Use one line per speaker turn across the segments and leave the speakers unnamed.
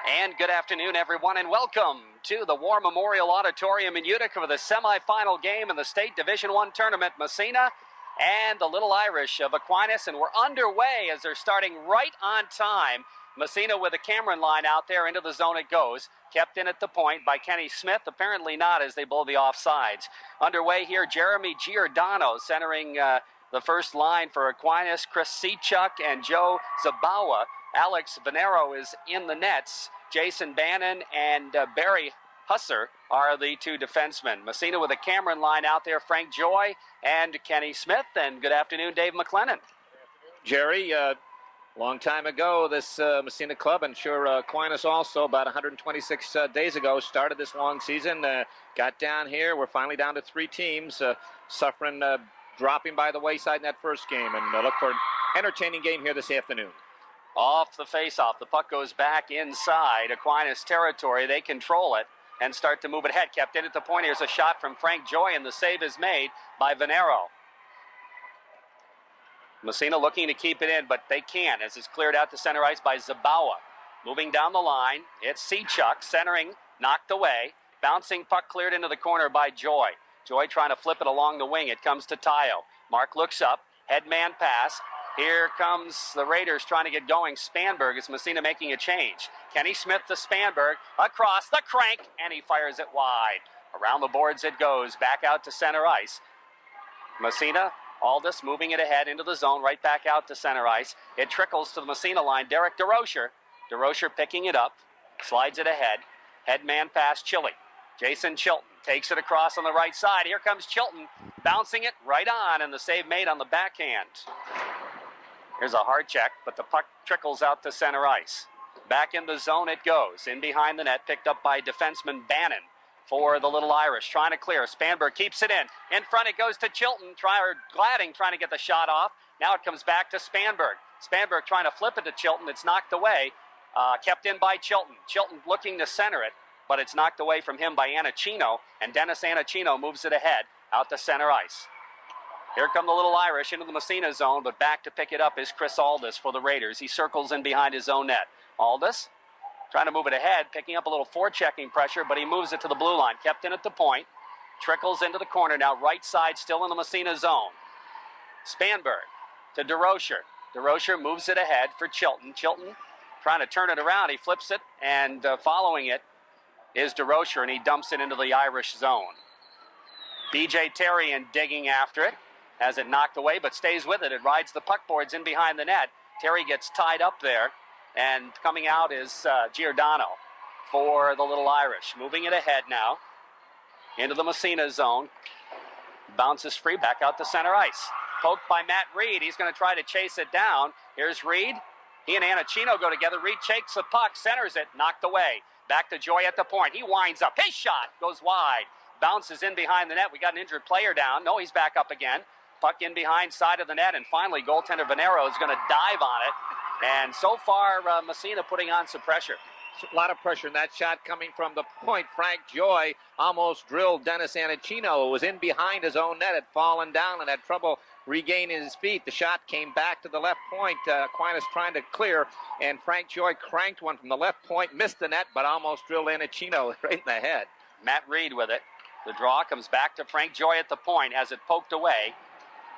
And good afternoon, everyone, and welcome to the War Memorial Auditorium in Utica for the semifinal game in the State Division I tournament. Massena and the Little Irish of Aquinas, and we're underway as they're starting right on time. Massena with the Cameron line out there, into the zone it goes. Kept in at the point by Kenny Smith, apparently not, as they blow the offsides. Underway here, Jeremy Giordano centering the first line for Aquinas. Chris Sechuk and Joe Zabawa. Alex Venero is in the nets. Jason Bannon and Barry Husser are the two defensemen. Massena with a Cameron line out there, Frank Joy and Kenny Smith. And good afternoon, Dave McLennan.
Jerry, long time ago, this Massena club, and sure Aquinas also, about 126 days ago, started this long season. Got down here. We're finally down to 3 teams, suffering, dropping by the wayside in that first game. And look for an entertaining game here this afternoon.
Off the face-off, the puck goes back inside Aquinas territory. They control it and start to move it ahead. Kept in at the point. Here's a shot from Frank Joy, and the save is made by Venero. Massena looking to keep it in, but they can't, as it's cleared out to center ice by Zabawa. Moving down the line, it's Sechuk, centering, knocked away. Bouncing puck cleared into the corner by Joy. Joy trying to flip it along the wing. It comes to Tayo. Mark looks up, headman pass. Here comes the Raiders trying to get going. Spanberg is Massena making a change. Kenny Smith to Spanberg, across the crank, and he fires it wide. Around the boards it goes, back out to center ice. Massena, Aldis moving it ahead into the zone, right back out to center ice. It trickles to the Massena line. Derek DeRocher. DeRocher picking it up, slides it ahead. Headman pass Chili. Jason Chilton takes it across on the right side. Here comes Chilton, bouncing it right on, and the save made on the backhand. Here's a hard check, but the puck trickles out to center ice. Back in the zone it goes. In behind the net, picked up by defenseman Bannon for the Little Irish. Trying to clear. Spanberg keeps it in. In front it goes to Chilton. Gladding trying to get the shot off. Now it comes back to Spanberg. Spanberg trying to flip it to Chilton. It's knocked away. Kept in by Chilton. Chilton looking to center it, but it's knocked away from him by Anacino. And Dennis Anacino moves it ahead out to center ice. Here come the Little Irish into the Massena zone, but back to pick it up is Chris Aldis for the Raiders. He circles in behind his own net. Aldis trying to move it ahead, picking up a little forechecking pressure, but he moves it to the blue line. Kept in at the point, trickles into the corner now, right side still in the Massena zone. Spanberg to DeRocher. DeRocher moves it ahead for Chilton. Chilton trying to turn it around. He flips it, and following it is DeRocher, and he dumps it into the Irish zone. BJ Terry and digging after it. Has it knocked away, but stays with it. It rides the puck boards in behind the net. Terry gets tied up there, and coming out is Giordano for the Little Irish. Moving it ahead now into the Massena zone. Bounces free back out to center ice. Poked by Matt Reed. He's going to try to chase it down. Here's Reed. He and Anacino go together. Reed takes the puck, centers it, knocked away. Back to Joy at the point. He winds up. His shot goes wide. Bounces in behind the net. We got an injured player down. No, he's back up again. Puck in behind side of the net, and finally goaltender Venero is going to dive on it. And so far, Massena putting on some pressure.
A lot of pressure in that shot coming from the point. Frank Joy almost drilled Dennis Anacino. It was in behind his own net, had fallen down and had trouble regaining his feet. The shot came back to the left point. Aquinas trying to clear, and Frank Joy cranked one from the left point, missed the net, but almost drilled Anacino right in the head.
Matt Reed with it. The draw comes back to Frank Joy at the point, has it poked away.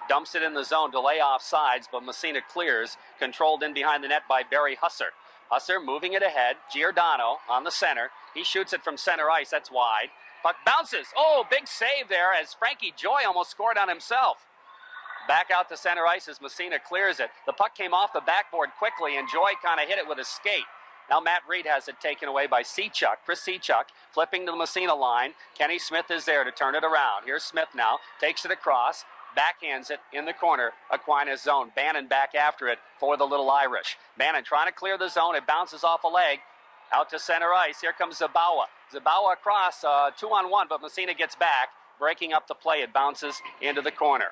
Dumps it in the zone to lay off sides, but Massena clears, controlled in behind the net by Barry Husser. Husser moving it ahead. Giordano on the center. He shoots it from center ice. That's wide. Puck bounces. Oh, big save there as Frankie Joy almost scored on himself. Back out to center ice as Massena clears it. The puck came off the backboard quickly, and Joy kind of hit it with his skate. Now Matt Reed has it taken away by Sechuk. Chris Sechuk flipping to the Massena line. Kenny Smith is there to turn it around. Here's Smith now. Takes it across. Backhands it in the corner, Aquinas zone. Bannon back after it for the Little Irish. Bannon trying to clear the zone. It bounces off a leg out to center ice. Here comes Zabawa. Zabawa across, 2-on-1, but Massena gets back, breaking up the play. It bounces into the corner.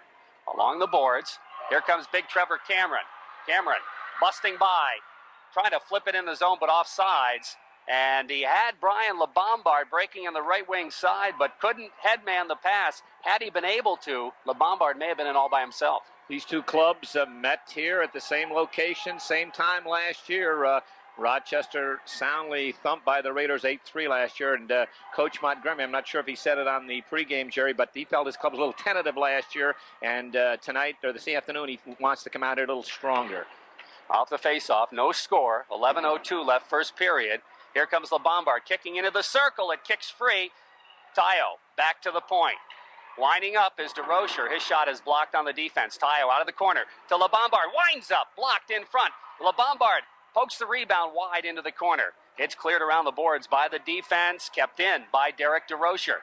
Along the boards, here comes big Trevor Cameron. Cameron busting by, trying to flip it in the zone, but off sides. And he had Brian LeBombard breaking on the right wing side, but couldn't headman the pass. Had he been able to, LeBombard may have been in all by himself.
These two clubs met here at the same location, same time last year. Rochester soundly thumped by the Raiders 8-3 last year, and Coach Montgomery, I'm not sure if he said it on the pregame, Jerry, but he felt his club was a little tentative last year, and tonight, or this afternoon, he wants to come out here a little stronger.
Off the face-off, no score, 11:02 left, first period. Here comes LeBombard kicking into the circle. It kicks free. Tayo back to the point. Winding up is DeRocher. His shot is blocked on the defense. Tayo out of the corner to LeBombard. Winds up, blocked in front. LeBombard pokes the rebound wide into the corner. It's cleared around the boards by the defense, kept in by Derek DeRocher.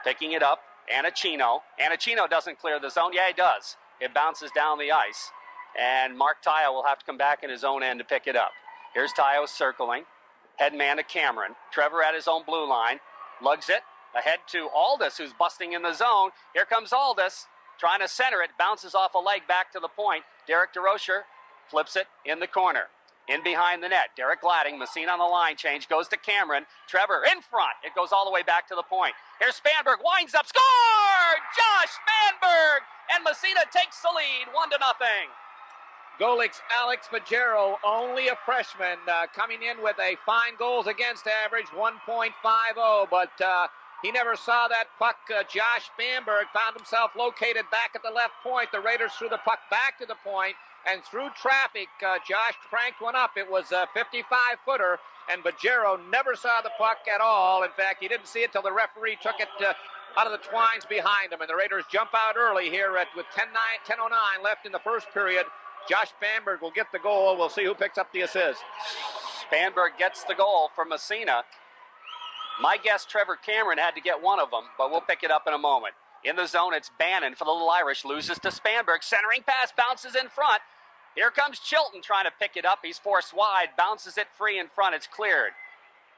Picking it up, Anacino. Anacino doesn't clear the zone. Yeah, he does. It bounces down the ice. And Mark Tayo will have to come back in his own end to pick it up. Here's Tayo circling. Head man to Cameron. Trevor at his own blue line. Lugs it. Ahead to Aldis, who's busting in the zone. Here comes Aldis, trying to center it. Bounces off a leg back to the point. Derek DeRocher flips it in the corner. In behind the net, Derek Gladding, Massena on the line change, goes to Cameron. Trevor in front. It goes all the way back to the point. Here's Spanberg, winds up, score! Josh Spanberg! And Massena takes the lead, 1-0.
Golik's Alex Bajero, only a freshman, coming in with a fine goals against average, 1.50, but he never saw that puck. Josh Spanberg found himself located back at the left point. The Raiders threw the puck back to the point, and through traffic, Josh cranked one up. It was a 55-footer, and Bajero never saw the puck at all. In fact, he didn't see it till the referee took it out of the twines behind him, and the Raiders jump out early here with 10:09 left in the first period. Josh Spanberg will get the goal. We'll see who picks up the assist.
Spanberg gets the goal for Massena. My guess, Trevor Cameron had to get one of them, but we'll pick it up in a moment. In the zone, it's Bannon for the Little Irish. Loses to Spanberg. Centering pass, bounces in front. Here comes Chilton trying to pick it up. He's forced wide. Bounces it free in front. It's cleared.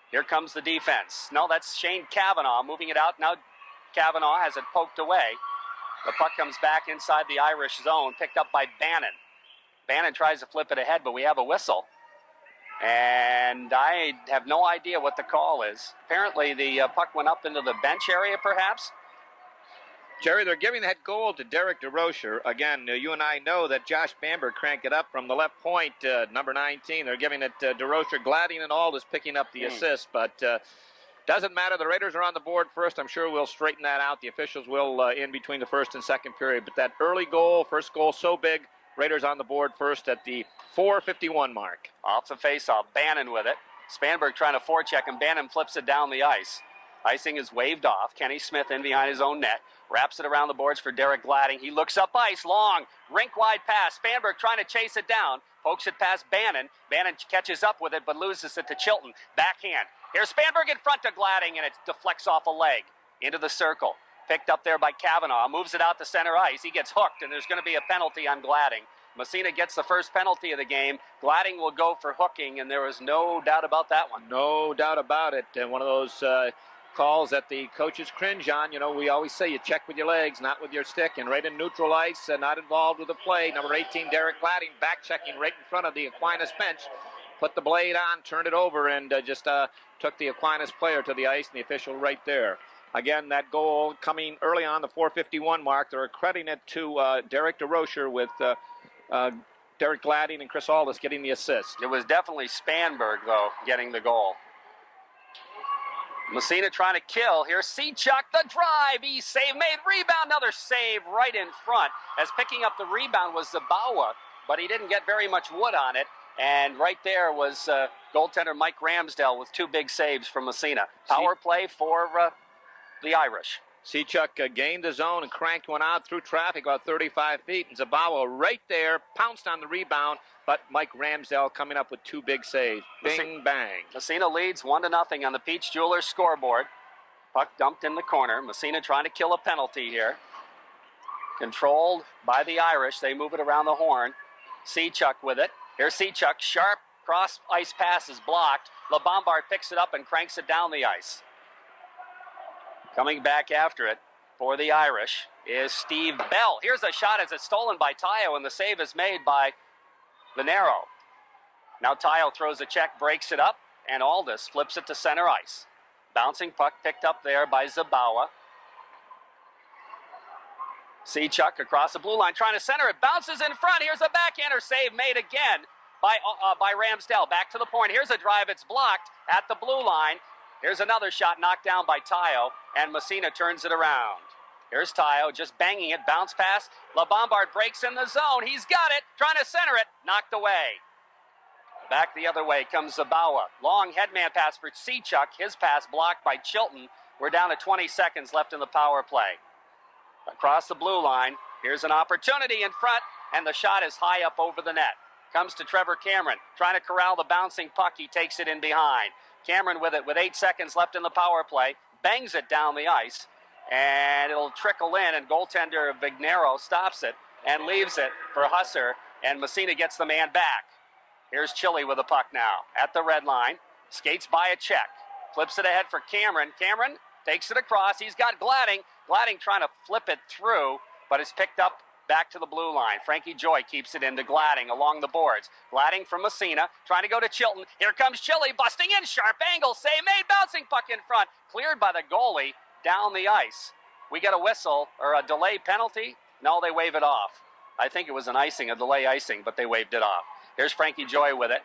Here comes the defense. No, that's Shane Cavanaugh moving it out. Now Cavanaugh has it poked away. The puck comes back inside the Irish zone, picked up by Bannon. Bannon tries to flip it ahead, but we have a whistle. And I have no idea what the call is. Apparently the puck went up into the bench area, perhaps.
Jerry, they're giving that goal to Derek DeRocher. Again, you and I know that Josh Bamberg cranked it up from the left point, number 19. They're giving it to DeRocher. Gladding and Aldis picking up the assist, but doesn't matter. The Raiders are on the board first. I'm sure we'll straighten that out. The officials will in between the first and second period. But that early goal, first goal, so big. Raiders on the board first at the 4:51 mark.
Off the faceoff, Bannon with it. Spanberg trying to forecheck, and Bannon flips it down the ice. Icing is waved off. Kenny Smith in behind his own net. Wraps it around the boards for Derek Gladding. He looks up ice, long, rink-wide pass. Spanberg trying to chase it down. Pokes it past Bannon. Bannon catches up with it, but loses it to Chilton. Backhand. Here's Spanberg in front of Gladding, and it deflects off a leg into the circle. Picked up there by Cavanaugh. Moves it out to center ice. He gets hooked, and there's going to be a penalty on Gladding. Massena gets the first penalty of the game. Gladding will go for hooking, and there is no doubt about that one.
No doubt about it. And one of those calls that the coaches cringe on. You know, we always say you check with your legs, not with your stick. And right in neutral ice, not involved with the play. Number 18, Derek Gladding, back checking right in front of the Aquinas bench. Put the blade on, turned it over, and just took the Aquinas player to the ice, and the official right there. Again, that goal coming early on the 4:51 mark. They're crediting it to Derek DeRocher with Derek Gladding and Chris Aldis getting the assist.
It was definitely Spanberg, though, getting the goal. Massena trying to kill. Here's Sechuk, the drive. He saved, made rebound. Another save right in front. As picking up the rebound was Zabawa, but he didn't get very much wood on it. And right there was goaltender Mike Ramsdale with two big saves from Massena. Power play for the Irish.
Sechuk gained the zone and cranked one out through traffic about 35 feet. And Zabawa right there pounced on the rebound, but Mike Ramsdale coming up with two big saves. Bing, bang.
Massena leads 1-0 on the Peach Jewelers scoreboard. Puck dumped in the corner. Massena trying to kill a penalty here. Controlled by the Irish. They move it around the horn. Sechuk with it. Here's Sechuk. Sharp cross-ice pass is blocked. LeBombard picks it up and cranks it down the ice. Coming back after it for the Irish is Steve Bell. Here's a shot as it's stolen by Tayo, and the save is made by Venero. Now Tayo throws a check, breaks it up, and Aldis flips it to center ice. Bouncing puck picked up there by Zabawa. Sechuk across the blue line trying to center it. Bounces in front. Here's a backhander save made again by Ramsdell. Back to the point. Here's a drive. It's blocked at the blue line. Here's another shot knocked down by Tayo, and Massena turns it around. Here's Tayo just banging it. Bounce pass. LaBombard breaks in the zone. He's got it. Trying to center it. Knocked away. Back the other way comes Zabawa. Long headman pass for Sechuk. His pass blocked by Chilton. We're down to 20 seconds left in the power play. Across the blue line. Here's an opportunity in front, and the shot is high up over the net. Comes to Trevor Cameron. Trying to corral the bouncing puck. He takes it in behind. Cameron with it with 8 seconds left in the power play. Bangs it down the ice. And it'll trickle in, and goaltender Vignero stops it and leaves it for Husser, and Massena gets the man back. Here's Chile with the puck now at the red line. Skates by a check. Flips it ahead for Cameron. Cameron takes it across. He's got Gladding. Gladding trying to flip it through, but it's picked up back to the blue line. Frankie Joy keeps it into Gladding along the boards. Gladding from Massena, trying to go to Chilton. Here comes Chile, busting in, sharp angle, save made, bouncing puck in front. Cleared by the goalie down the ice. We get a whistle or a delay penalty. No, they wave it off. I think it was an icing, a delay icing, but they waved it off. Here's Frankie Joy with it.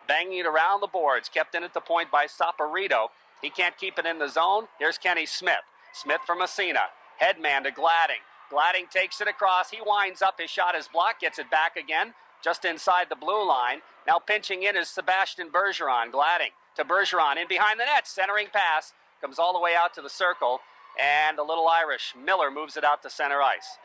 Banging it around the boards. Kept in at the point by Saporito. He can't keep it in the zone. Here's Kenny Smith. Smith from Massena. Headman to Gladding. Gladding takes it across. He winds up. His shot is blocked. Gets it back again. Just inside the blue line. Now pinching in is Sebastian Bergeron. Gladding to Bergeron. In behind the net. Centering pass. Comes all the way out to the circle. And the little Irish. Miller moves it out to center ice.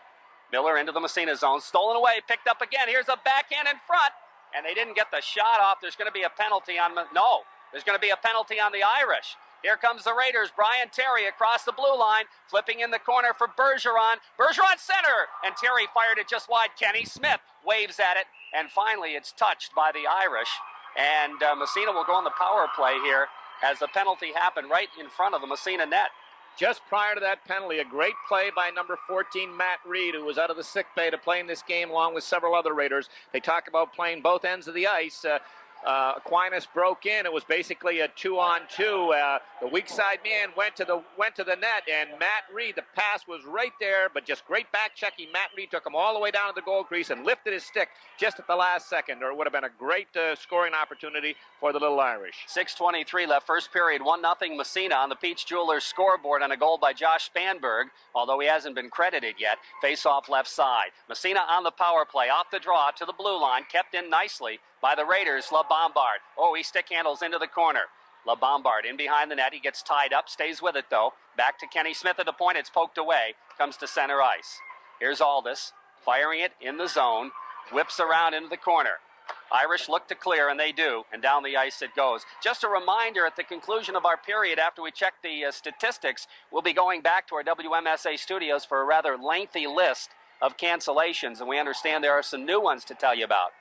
Miller into the Massena zone. Stolen away. Picked up again. Here's a backhand in front. And they didn't get the shot off. There's going to be a penalty on... No. There's going to be a penalty on the Irish. Here comes the Raiders. Brian Terry across the blue line. Flipping in the corner for Bergeron. Bergeron center. And Terry fired it just wide. Kenny Smith waves at it. And finally it's touched by the Irish. And Massena will go on the power play here as the penalty happened right in front of the Massena net.
Just prior to that penalty, a great play by number 14, Matt Reed, who was out of the sick bay to play in this game along with several other Raiders. They talk about playing both ends of the ice. Aquinas broke in. It was basically a 2-on-2. The weak side man went to the net, and Matt Reed, the pass was right there, but just great back checking. Matt Reed took him all the way down to the goal crease and lifted his stick just at the last second, or it would have been a great scoring opportunity for the Little Irish.
6:23 left, first period, 1-0 Massena on the Peach Jewelers scoreboard on a goal by Josh Spanberg, although he hasn't been credited yet. Face off left side. Massena on the power play, off the draw to the blue line, kept in nicely by the Raiders. LaBombard. Oh, he stick handles into the corner. LaBombard in behind the net. He gets tied up, stays with it though. Back to Kenny Smith at the point. It's poked away. Comes to center ice. Here's Aldis firing it in the zone. Whips around into the corner. Irish look to clear, and they do. And down the ice it goes. Just a reminder, at the conclusion of our period, after we check the statistics, we'll be going back to our WMSA studios for a rather lengthy list of cancellations. And we understand there are some new ones to tell you about.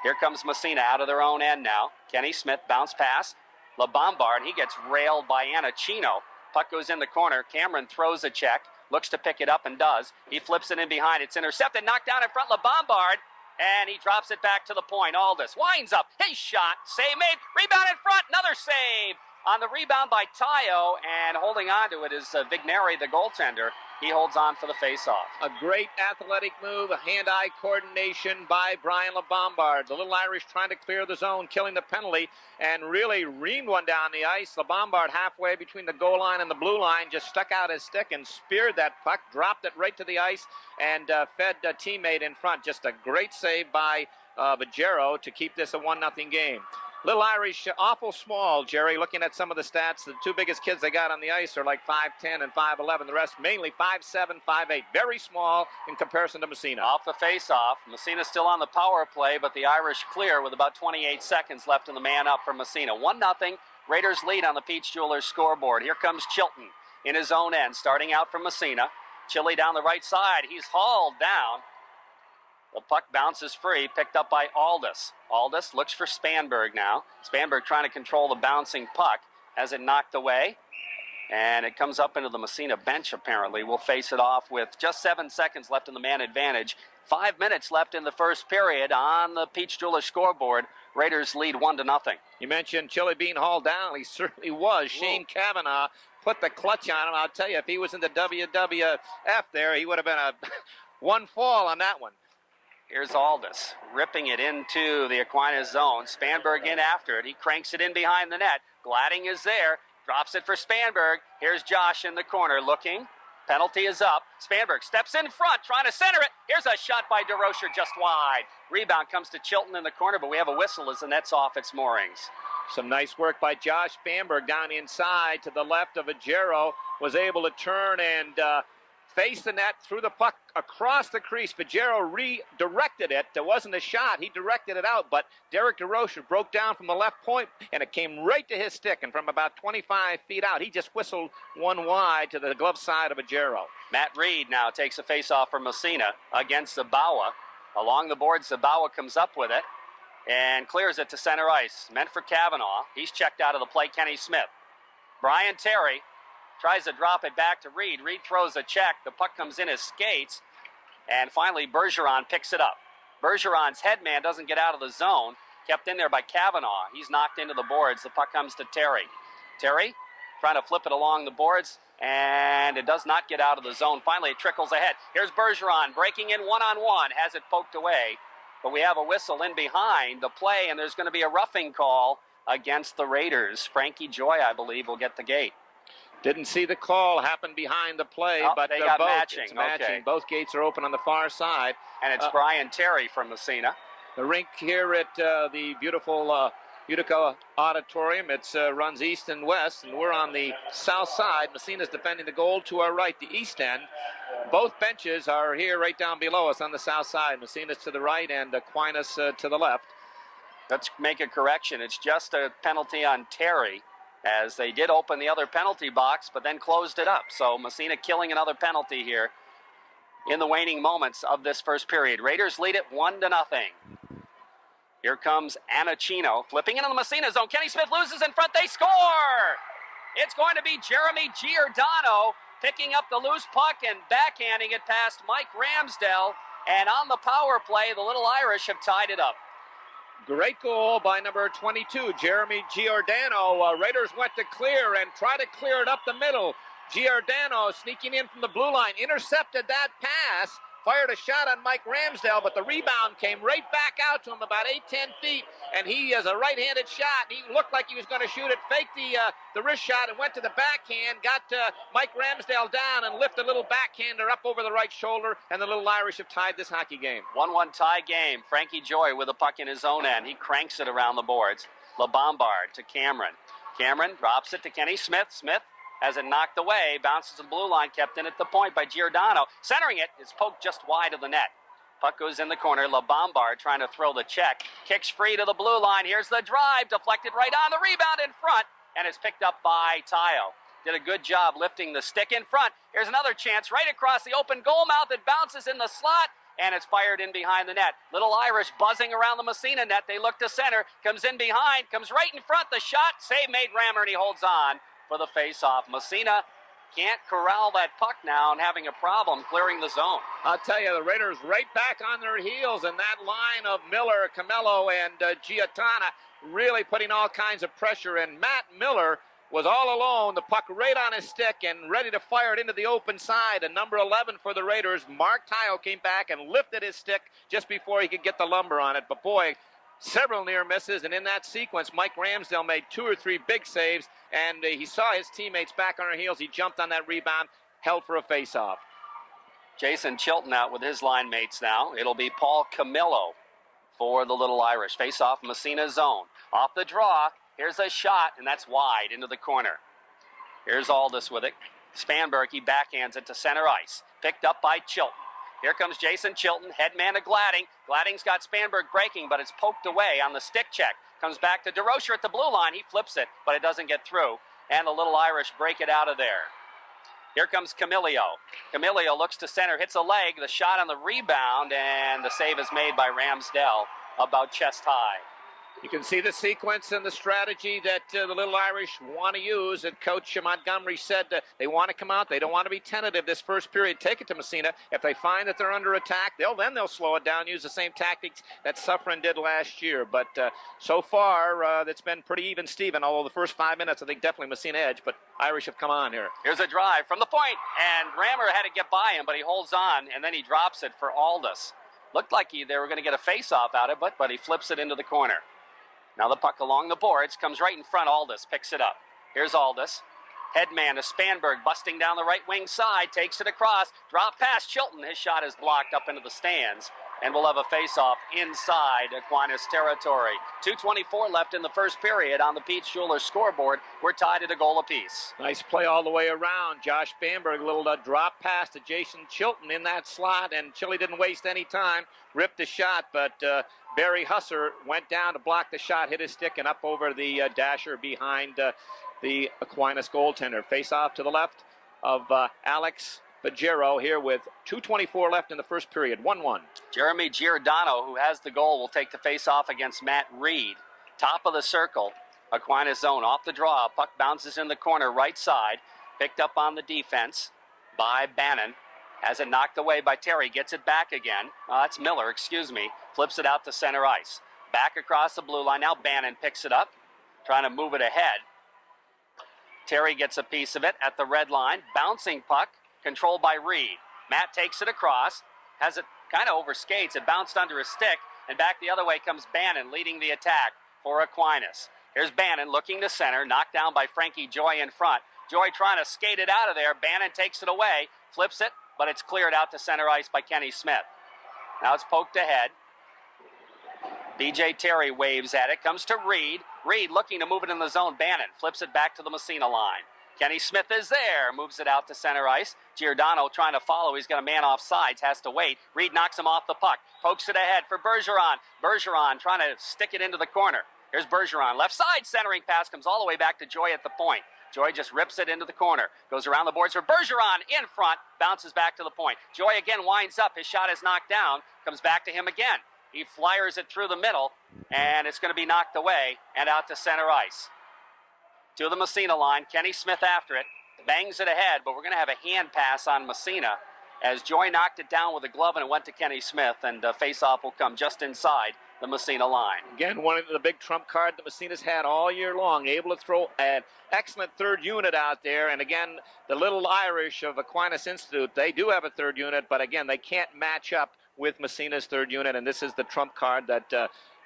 Here comes Massena out of their own end now. Kenny Smith, bounce pass. LaBombard, he gets railed by Anachino. Puck goes in the corner. Cameron throws a check, looks to pick it up and does. He flips it in behind. It's intercepted, knocked down in front. LaBombard, and he drops it back to the point. Aldis winds up. His shot. Save made. Rebound in front. Another save. On the rebound by Tayo, and holding on to it is Vigneri, the goaltender. He holds on for the face-off.
A great athletic move, a hand-eye coordination by Brian LaBombard. The Little Irish trying to clear the zone, killing the penalty, and really reamed one down the ice. LaBombard halfway between the goal line and the blue line just stuck out his stick and speared that puck, dropped it right to the ice, and fed a teammate in front. Just a great save by Vigero to keep this a 1-0 game. Little Irish, awful small, Jerry. Looking at some of the stats, the two biggest kids they got on the ice are like 5'10" and 5'11". The rest mainly 5'7", 5'8". Very small in comparison to Massena.
Off the face-off. Massena still on the power play, but the Irish clear with about 28 seconds left in the man up for Massena. 1-0. Raiders lead on the Peach Jewelers scoreboard. Here comes Chilton in his own end, starting out from Massena. Chile down the right side. He's hauled down. The puck bounces free, picked up by Aldis. Aldis looks for Spanberg now. Spanberg trying to control the bouncing puck. Has it knocked away. And it comes up into the Massena bench, apparently. We'll face it off with just 7 seconds left in the man advantage. 5 minutes left in the first period on the Peach Jewelers scoreboard. Raiders lead 1-0.
You mentioned Chile being hauled down. He certainly was. Shane Kavanaugh put the clutch on him. I'll tell you, if he was in the WWF there, he would have been a one fall on that one.
Here's Aldis ripping it into the Aquinas zone. Spanberg in after it. He cranks it in behind the net. Gladding is there. Drops it for Spanberg. Here's Josh in the corner looking. Penalty is up. Spanberg steps in front, trying to center it. Here's a shot by DeRocher just wide. Rebound comes to Chilton in the corner, but we have a whistle as the net's off its moorings.
Some nice work by Josh Spanberg down inside to the left of Agero. Was able to turn and face the net, threw the puck across the crease. Pajero redirected it. There wasn't a shot. He directed it out, but Derek DeRocher broke down from the left point, and it came right to his stick. And from about 25 feet out, he just whistled one wide to the glove side of Pajero.
Matt Reed now takes a face-off for Massena against Zabawa. Along the board, Zabawa comes up with it and clears it to center ice. Meant for Kavanaugh. He's checked out of the play. Kenny Smith. Brian Terry tries to drop it back to Reed. Reed throws a check. The puck comes in his skates. And finally, Bergeron picks it up. Bergeron's headman doesn't get out of the zone. Kept in there by Kavanaugh. He's knocked into the boards. The puck comes to Terry. Terry trying to flip it along the boards. And it does not get out of the zone. Finally, it trickles ahead. Here's Bergeron breaking in one-on-one. Has it poked away. But we have a whistle in behind the play. And there's going to be a roughing call against the Raiders. Frankie Joy, I believe, will get the gate.
Didn't see the call happen behind the play, but
they got
both,
matching.
it's matching.
Okay.
Both gates are open on the far side.
And it's Brian Terry from Massena.
The rink here at the beautiful Utica Auditorium, it runs east and west, and we're on the south side. Massena's defending the goal to our right, the east end. Both benches are here right down below us on the south side. Massena's to the right and Aquinas to the left.
Let's make a correction. It's just a penalty on Terry, as they did open the other penalty box, but then closed it up. So Massena killing another penalty here in the waning moments of this first period. Raiders lead it 1-0. Here comes Anachino, flipping into the Massena zone. Kenny Smith loses in front. They score! It's going to be Jeremy Giordano picking up the loose puck and backhanding it past Mike Ramsdell. And on the power play, the Little Irish have tied it up.
Great goal by number 22, Jeremy Giordano. Raiders went to clear and try to clear it up the middle. Giordano sneaking in from the blue line, intercepted that pass, fired a shot on Mike Ramsdell, but the rebound came right back out to him about 8-10 feet, and he has a right-handed shot. He looked like he was going to shoot it, faked the wrist shot and went to the backhand, got Mike Ramsdell down and lifted a little backhander up over the right shoulder, and the Little Irish have tied this hockey game.
1-1 tie game. Frankie Joy with a puck in his own end. He cranks it around the boards. LeBombard to Cameron. Cameron drops it to Kenny Smith. Smith has it knocked away, bounces to the blue line, kept in at the point by Giordano. Centering it, it's poked just wide of the net. Puck goes in the corner. LeBombard trying to throw the check. Kicks free to the blue line. Here's the drive, deflected right on. The rebound in front, and it's picked up by Tayo. Did a good job lifting the stick in front. Here's another chance right across the open goal mouth. It bounces in the slot, and it's fired in behind the net. Little Irish buzzing around the Massena net. They look to center, comes in behind, comes right in front. The shot, save made Rammer, and he holds on for the face-off. Massena can't corral that puck now and having a problem clearing the zone.
I'll tell you, the Raiders right back on their heels, and that line of Miller, Camelo, and Giatana really putting all kinds of pressure. And Matt Miller was all alone, the puck right on his stick and ready to fire it into the open side. And number 11 for the Raiders, Mark Tayo, came back and lifted his stick just before he could get the lumber on it. But boy, several near misses, and in that sequence, Mike Ramsdell made 2 or 3 big saves, and he saw his teammates back on their heels. He jumped on that rebound, held for a face-off.
Jason Chilton out with his line mates now. It'll be Paul Camillo for the Little Irish. Face-off Massena zone. Off the draw, here's a shot, and that's wide into the corner. Here's Aldis with it. Spanberg, he backhands it to center ice. Picked up by Chilton. Here comes Jason Chilton, headman to Gladding. Gladding's got Spanberg breaking, but it's poked away on the stick check. Comes back to DeRocher at the blue line. He flips it, but it doesn't get through. And the Little Irish break it out of there. Here comes Camilio. Camilio looks to center, hits a leg, the shot on the rebound, and the save is made by Ramsdell about chest high.
You can see the sequence and the strategy that the Little Irish want to use. And Coach Montgomery said they want to come out. They don't want to be tentative this first period. Take it to Massena. If they find that they're under attack, they'll slow it down, use the same tactics that Suffren did last year. But so far, it's been pretty even, Steven, although the first 5 minutes, I think definitely Massena edge. But Irish have come on here.
Here's a drive from the point, and Rammer had to get by him, but he holds on, and then he drops it for Aldis. Looked like they were going to get a face-off out of it, but he flips it into the corner. Now the puck along the boards comes right in front. Aldis picks it up. Here's Aldis. Headman to Spanberg, busting down the right wing side, takes it across, drop past Chilton. His shot is blocked up into the stands, and we'll have a face-off inside Aquinas territory. 2:24 left in the first period on the Pete Schuler scoreboard. We're tied at a goal apiece.
Nice play all the way around. Josh Spanberg, a little drop pass to Jason Chilton in that slot, and Chile didn't waste any time. Ripped the shot, but Barry Husser went down to block the shot, hit his stick, and up over the dasher behind the Aquinas goaltender. Face off to the left of Alex Bajero here with 2:24 left in the first period. 1-1.
Jeremy Giordano, who has the goal, will take the face off against Matt Reed. Top of the circle, Aquinas zone. Off the draw, puck bounces in the corner, right side. Picked up on the defense by Bannon. Has it knocked away by Terry. Gets it back again. That's Miller, excuse me. Flips it out to center ice. Back across the blue line. Now Bannon picks it up, trying to move it ahead. Terry gets a piece of it at the red line. Bouncing puck, controlled by Reed. Matt takes it across, has it kind of overskates. It bounced under his stick, and back the other way comes Bannon, leading the attack for Aquinas. Here's Bannon looking to center, knocked down by Frankie Joy in front. Joy trying to skate it out of there. Bannon takes it away, flips it, but it's cleared out to center ice by Kenny Smith. Now it's poked ahead. DJ Terry waves at it, comes to Reed. Reed looking to move it in the zone. Bannon flips it back to the Massena line. Kenny Smith is there, moves it out to center ice. Giordano trying to follow. He's got a man off sides, has to wait. Reed knocks him off the puck, pokes it ahead for Bergeron. Bergeron trying to stick it into the corner. Here's Bergeron, left side, centering pass comes all the way back to Joy at the point. Joy just rips it into the corner, goes around the boards for Bergeron in front, bounces back to the point. Joy again winds up, his shot is knocked down, comes back to him again. He flyers it through the middle, and it's going to be knocked away and out to center ice. To the Massena line, Kenny Smith after it, bangs it ahead, but we're going to have a hand pass on Massena as Joy knocked it down with a glove and it went to Kenny Smith, and face-off will come just inside the Massena line.
Again, one of the big trump card that Massena's had all year long, able to throw an excellent third unit out there. And again, the Little Irish of Aquinas Institute, they do have a third unit, but again, they can't match up with Massena's third unit, and this is the trump card that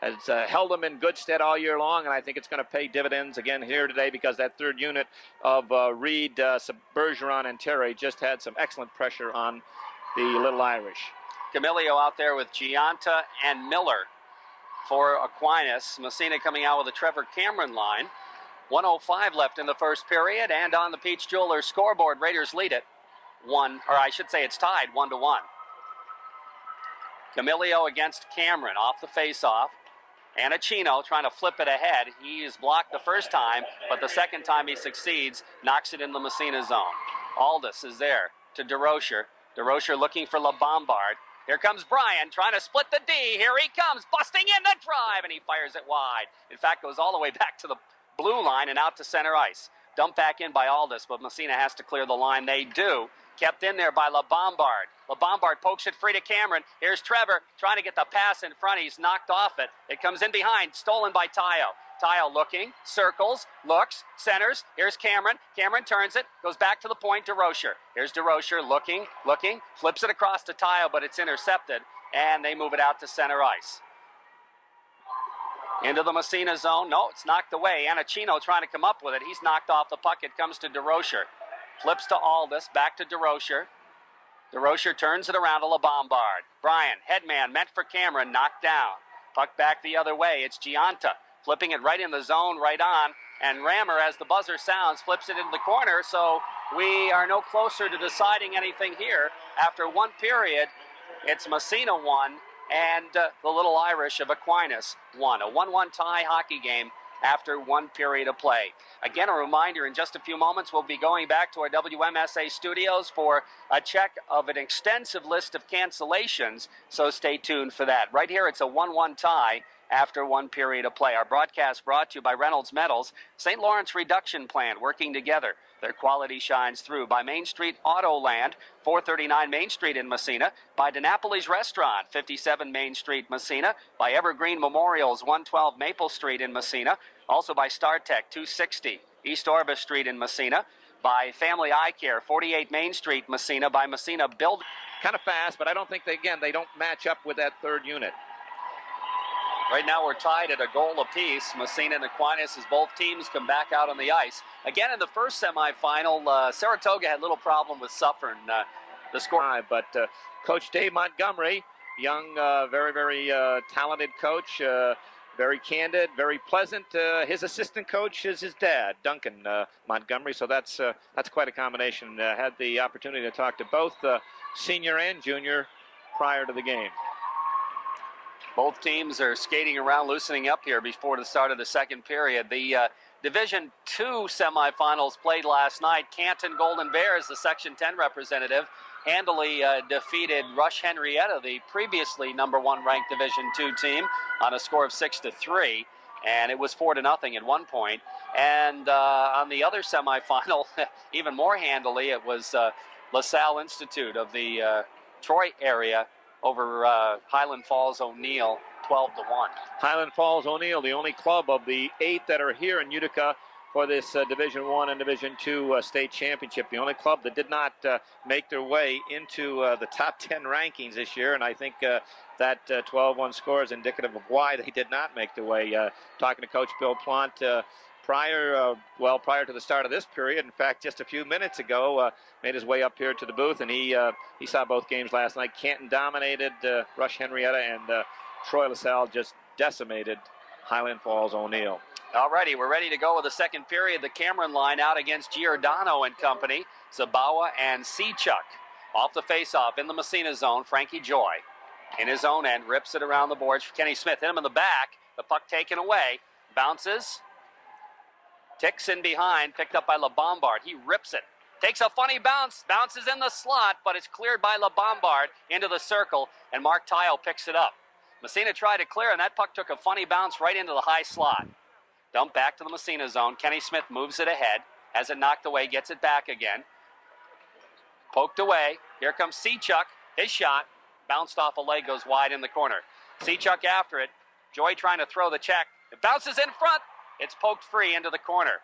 has held them in good stead all year long, and I think it's going to pay dividends again here today because that third unit of Reed, Bergeron, and Terry just had some excellent pressure on the Little Irish.
Camilio out there with Gianta and Miller for Aquinas. Massena coming out with a Trevor Cameron line. 1:05 left in the first period, and on the Peach Jewelers scoreboard, Raiders lead it it's tied 1-1. Camilio against Cameron off the face-off. Anacino trying to flip it ahead. He is blocked the first time, but the second time he succeeds, knocks it in the Massena zone. Aldis is there to DeRocher. DeRocher looking for LeBombard. Here comes Brian trying to split the D. Here he comes, busting in the drive, and he fires it wide. In fact, goes all the way back to the blue line and out to center ice. Dumped back in by Aldis, but Massena has to clear the line. They do. Kept in there by LeBombard. LeBombard pokes it free to Cameron. Here's Trevor trying to get the pass in front. He's knocked off it. It comes in behind, stolen by Tayo. Tayo looking, circles, looks, centers. Here's Cameron. Cameron turns it, goes back to the point, DeRocher. Here's DeRocher looking, flips it across to Tayo, but it's intercepted, and they move it out to center ice. Into the Massena zone. No, it's knocked away. Anacino trying to come up with it. He's knocked off the puck. It comes to DeRocher. Flips to Aldis, back to DeRocher. DeRocher turns it around to LeBombard. Brian, headman, meant for Cameron, knocked down. Puck back the other way. It's Gianta, flipping it right in the zone, right on. And Rammer, as the buzzer sounds, flips it into the corner. So we are no closer to deciding anything here. After one period, it's Massena 1 and the Little Irish of Aquinas 1. A 1-1 tie hockey game after one period of play. Again, a reminder, in just a few moments, we'll be going back to our WMSA studios for a check of an extensive list of cancellations, so stay tuned for that. Right here, it's a 1-1 tie after one period of play. Our broadcast brought to you by Reynolds Metals, St. Lawrence Reduction Plant, working together. Their quality shines through. By Main Street Autoland, 439 Main Street in Massena. By DiNapoli's Restaurant, 57 Main Street, Massena. By Evergreen Memorials, 112 Maple Street in Massena. Also by StarTech, 260 East Orbis Street in Massena. by Family Eye Care, 48 Main Street, Massena, by Massena Build.
Kind of fast, but I don't think they don't match up with that third unit.
Right now we're tied at a goal apiece. Massena and Aquinas, as both teams come back out on the ice. Again, in the first semifinal, Saratoga had a little problem with Suffern. The score.
But Coach Dave Montgomery, young, very, very talented coach, very candid, very pleasant. His assistant coach is his dad, Duncan Montgomery, so that's quite a combination. Had the opportunity to talk to both senior and junior prior to the game.
Both teams are skating around, loosening up here before the start of the second period. The Division II semifinals played last night. Canton Golden Bears, the Section 10 representative, handily defeated Rush Henrietta, the previously #1 ranked Division II team, on a score of 6-3, and it was 4-0 at one point. And on the other semifinal, even more handily, it was LaSalle Institute of the Troy area over Highland Falls O'Neill, 12-1.
Highland Falls O'Neill, the only club of the 8 that are here in Utica for this Division I and Division II state championship. The only club that did not make their way into the top 10 rankings this year, and I think that 12-1 score is indicative of why they did not make their way. Talking to Coach Bill Plant prior to the start of this period, in fact, just a few minutes ago, made his way up here to the booth, and he saw both games last night. Canton dominated Rush Henrietta, and Troy LaSalle just decimated Highland Falls O'Neill.
All righty, we're ready to go with the second period. The Cameron line out against Giordano and company. Zabawa and Seachuck. Off the face-off in the Massena zone, Frankie Joy in his own end rips it around the boards. Kenny Smith hit him in the back. The puck taken away. Bounces. Ticks in behind, picked up by LeBombard. He rips it. Takes a funny bounce. Bounces in the slot, but it's cleared by LeBombard into the circle, and Mark Tile picks it up. Massena tried to clear, and that puck took a funny bounce right into the high slot. Dump back to the Massena zone. Kenny Smith moves it ahead. Has it knocked away. Gets it back again. Poked away. Here comes Seachuck. His shot. Bounced off a leg. Goes wide in the corner. Seachuck after it. Joy trying to throw the check. It bounces in front. It's poked free into the corner.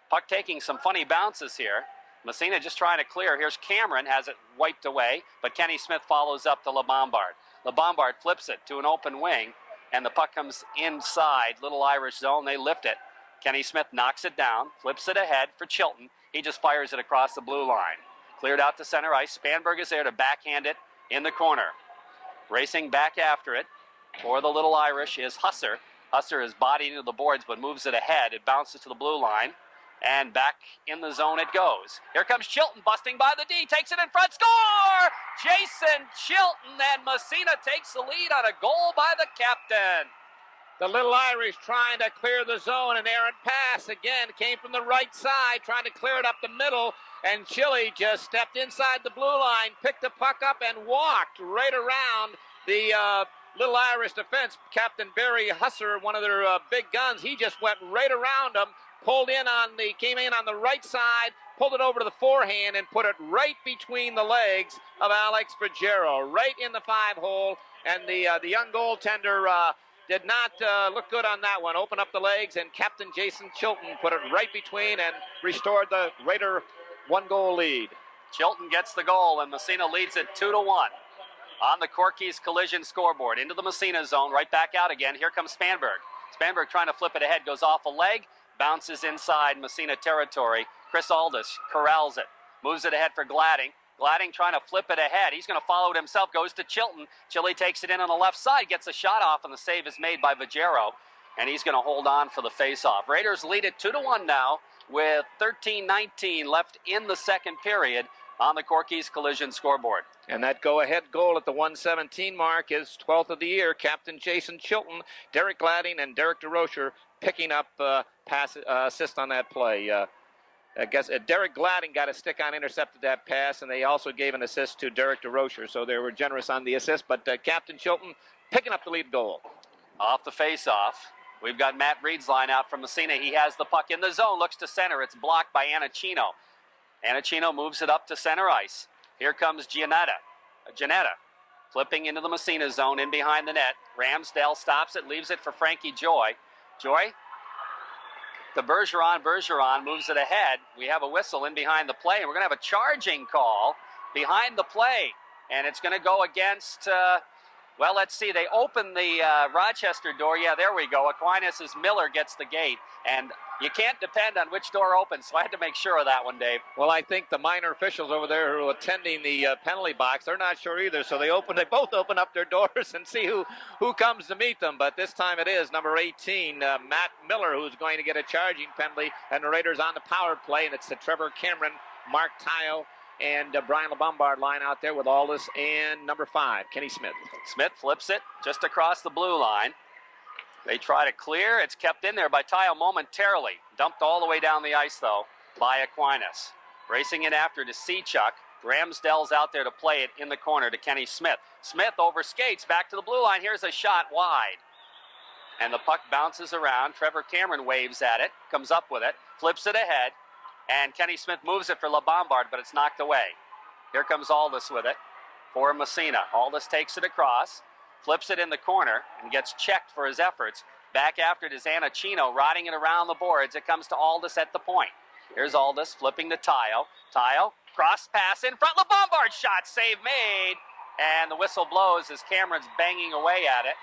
Puck taking some funny bounces here. Massena just trying to clear. Here's Cameron. Has it wiped away. But Kenny Smith follows up to LeBombard. LeBombard flips it to an open wing. And the puck comes inside Little Irish zone. They lift it. Kenny Smith knocks it down, flips it ahead for Chilton. He just fires it across the blue line. Cleared out to center ice. Spanberg is there to backhand it in the corner. Racing back after it for the Little Irish is Husser. Husser is bodied into the boards but moves it ahead. It bounces to the blue line. And back in the zone it goes. Here comes Chilton busting by the D. Takes it in front. Score! Jason Chilton, and Massena takes the lead on a goal by the captain.
The Little Irish trying to clear the zone. An errant pass again came from the right side, trying to clear it up the middle. And Chile just stepped inside the blue line, picked the puck up, and walked right around the Little Irish defense. Captain Barry Husser, one of their big guns, he just went right around them. Came in on the right side, pulled it over to the forehand, and put it right between the legs of Alex Figueroa, right in the 5-hole. And the young goaltender did not look good on that one. Opened up the legs, and Captain Jason Chilton put it right between and restored the Raider 1-goal lead.
Chilton gets the goal, and Massena leads it 2-1. On the Corky's Collision scoreboard, into the Massena zone, right back out again. Here comes Spanberg. Spanberg trying to flip it ahead, goes off a leg. Bounces inside Massena territory. Chris Aldis corrals it. Moves it ahead for Gladding. Gladding trying to flip it ahead. He's going to follow it himself. Goes to Chilton. Chile takes it in on the left side. Gets a shot off, and the save is made by Vigero. And he's going to hold on for the face-off. Raiders lead it 2-1 now with 13:19 left in the second period on the Corky's Collision scoreboard.
And that go-ahead goal at the 1:17 mark is 12th of the year. Captain Jason Chilton, Derek Gladding, and Derek DeRocher picking up assist on that play. I guess Derek Gladding got a stick-on, intercepted that pass, and they also gave an assist to Derek DeRocher, so they were generous on the assist. But Captain Chilton picking up the lead goal.
Off the face-off, we've got Matt Reed's line out from Massena. He has the puck in the zone, looks to center. It's blocked by Anacino. Anacino moves it up to center ice. Here comes Giannetta. Flipping into the Massena zone, in behind the net. Ramsdale stops it, leaves it for Frankie Joy. Joy to Bergeron. Bergeron moves it ahead. We have a whistle in behind the play, and we're going to have a charging call behind the play. And it's going to go against, well, let's see. They open the Rochester door. Yeah, there we go. Aquinas' Miller gets the gate. And you can't depend on which door opens, so I had to make sure of that one, Dave.
Well, I think the minor officials over there who are attending the penalty box, they're not sure either. So they both open up their doors and see who comes to meet them. But this time it is number 18, Matt Miller, who's going to get a charging penalty. And the Raiders on the power play, and it's the Trevor Cameron, Mark Tile, and Brian LeBombard line out there with Aldis and number 5, Kenny Smith.
Smith flips it just across the blue line. They try to clear. It's kept in there by Tile momentarily. Dumped all the way down the ice, though, by Aquinas. Racing in after to Seachuck. Ramsdell's out there to play it in the corner to Kenny Smith. Smith overskates back to the blue line. Here's a shot wide. And the puck bounces around. Trevor Cameron waves at it, comes up with it, flips it ahead. And Kenny Smith moves it for LeBombard, but it's knocked away. Here comes Aldis with it for Massena. Aldis takes it across, flips it in the corner, and gets checked for his efforts. Back after it is Anachino, riding it around the boards. It comes to Aldis at the point. Here's Aldis flipping to Tile. Tile, cross pass in front. LeBombard shot, save made. And the whistle blows as Cameron's banging away at it.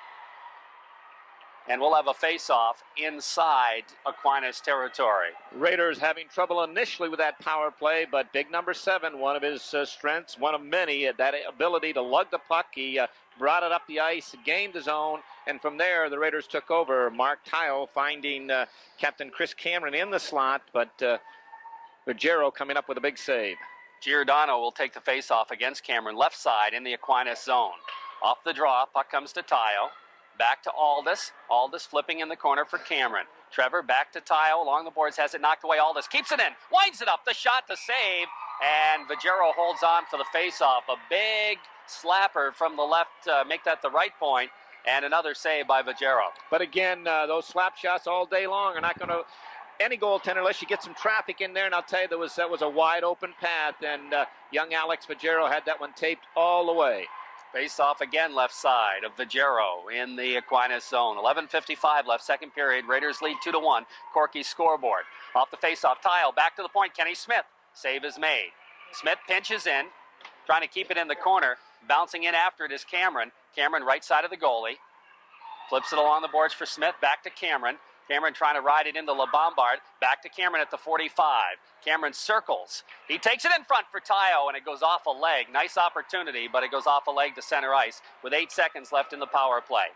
And we'll have a face-off inside Aquinas territory.
Raiders having trouble initially with that power play, but big number 7, one of his strengths, one of many, that ability to lug the puck. He brought it up the ice, gained the zone, and from there the Raiders took over. Mark Tile finding Captain Chris Cameron in the slot, but Ruggiero coming up with a big save.
Giordano will take the face-off against Cameron, left side in the Aquinas zone. Off the draw, puck comes to Tile. Back to Aldis. Aldis flipping in the corner for Cameron. Trevor back to Tile along the boards, has it knocked away. Aldis keeps it in, winds it up, the shot, the save, and Ruggiero holds on for the face-off. A big slapper from the left, make that the right point, and another save by Ruggiero.
But again, those slap shots all day long are not going to any goaltender unless you get some traffic in there, and I'll tell you that was a wide open path, and young Alex Ruggiero had that one taped all the way.
Face off again left side of Ruggiero in the Aquinas zone. 11:55 left, second period. Raiders lead 2-1. Corky's scoreboard. Off the face-off, Tile back to the point. Kenny Smith. Save is made. Smith pinches in, trying to keep it in the corner. Bouncing in after it is Cameron. Cameron right side of the goalie. Flips it along the boards for Smith. Back to Cameron. Cameron trying to ride it into LeBombard. Back to Cameron at the 45. Cameron circles. He takes it in front for Tio, and it goes off a leg. Nice opportunity, but it goes off a leg to center ice with 8 seconds left in the power play.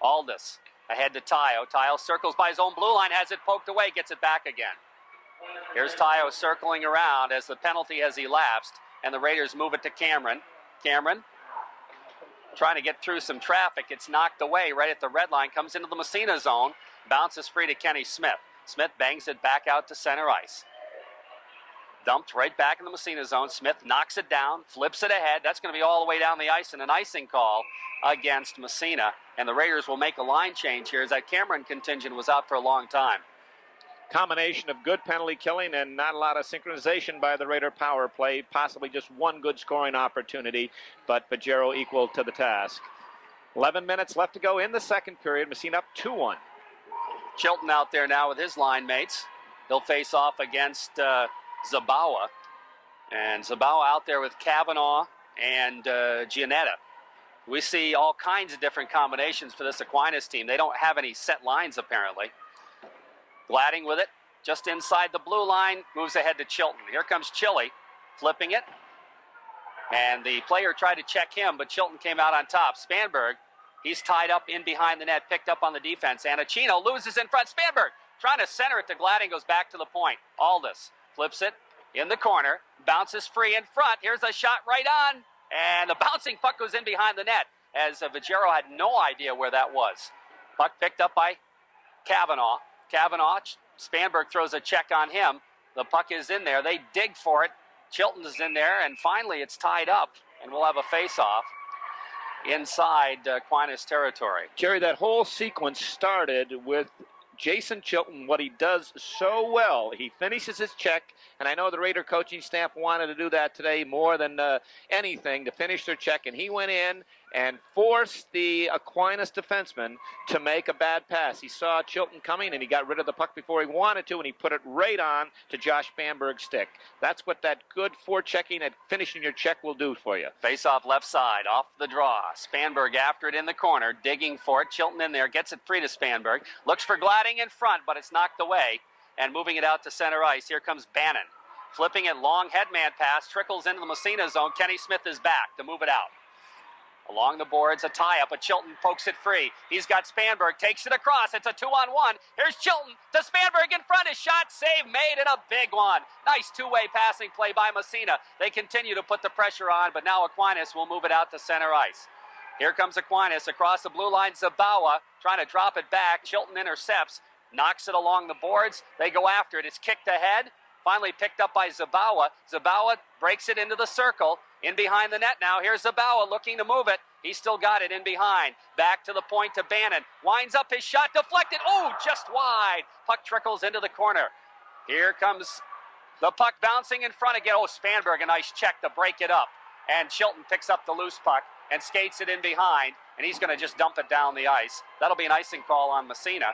Aldis ahead to Tio. Tio circles by his own blue line, has it poked away, gets it back again. Here's Tio circling around as the penalty has elapsed, and the Raiders move it to Cameron. Cameron trying to get through some traffic. It's knocked away right at the red line, comes into the Massena zone, bounces free to Kenny Smith. Smith bangs it back out to center ice. Dumped right back in the Massena zone. Smith knocks it down, flips it ahead. That's going to be all the way down the ice, and an icing call against Massena. And the Raiders will make a line change here as that Cameron contingent was out for a long time.
Combination of good penalty killing and not a lot of synchronization by the Raider power play. Possibly just one good scoring opportunity, but Ruggiero equal to the task. 11 minutes left to go in the second period. Massena up 2-1.
Chilton out there now with his line mates. He'll face off against Zabawa. And Zabawa out there with Kavanaugh and Giannetta. We see all kinds of different combinations for this Aquinas team. They don't have any set lines, apparently. Gladding with it, just inside the blue line, moves ahead to Chilton. Here comes Chili, flipping it. And the player tried to check him, but Chilton came out on top. Spanberg, he's tied up in behind the net, picked up on the defense. Anachino loses in front. Spanberg trying to center it to Gladding, goes back to the point. Aldis flips it in the corner, bounces free in front. Here's a shot right on, and the bouncing puck goes in behind the net as Ruggiero had no idea where that was. Puck picked up by Kavanaugh. Kavanaugh, Spanberg throws a check on him. The puck is in there. They dig for it. Chilton is in there, and finally it's tied up, and we'll have a face-off inside Aquinas territory.
Jerry, that whole sequence started with Jason Chilton, what he does so well. He finishes his check, and I know the Raider coaching staff wanted to do that today more than anything, to finish their check, and he went in and forced the Aquinas defenseman to make a bad pass. He saw Chilton coming, and he got rid of the puck before he wanted to, and he put it right on to Josh Bamberg's stick. That's what that good forechecking and finishing your check will do for you.
Face off left side, off the draw. Spanberg after it in the corner, digging for it. Chilton in there, gets it free to Spanberg. Looks for gliding in front, but it's knocked away. And moving it out to center ice, here comes Bannon. Flipping it, long headman pass, trickles into the Massena zone. Kenny Smith is back to move it out. Along the boards, a tie-up, but Chilton pokes it free. He's got Spanberg, takes it across. It's a 2-on-1. Here's Chilton to Spanberg in front. His shot save made, and a big one. Nice two-way passing play by Massena. They continue to put the pressure on, but now Aquinas will move it out to center ice. Here comes Aquinas across the blue line. Zabawa trying to drop it back. Chilton intercepts, knocks it along the boards. They go after it. It's kicked ahead. Finally picked up by Zabawa. Zabawa breaks it into the circle. In behind the net now. Here's Zabawa looking to move it. He's still got it in behind. Back to the point to Bannon. Winds up his shot. Deflected. Oh, just wide. Puck trickles into the corner. Here comes the puck bouncing in front again. Oh, Spanberg, a nice check to break it up. And Chilton picks up the loose puck and skates it in behind. And he's going to just dump it down the ice. That'll be an icing call on Massena.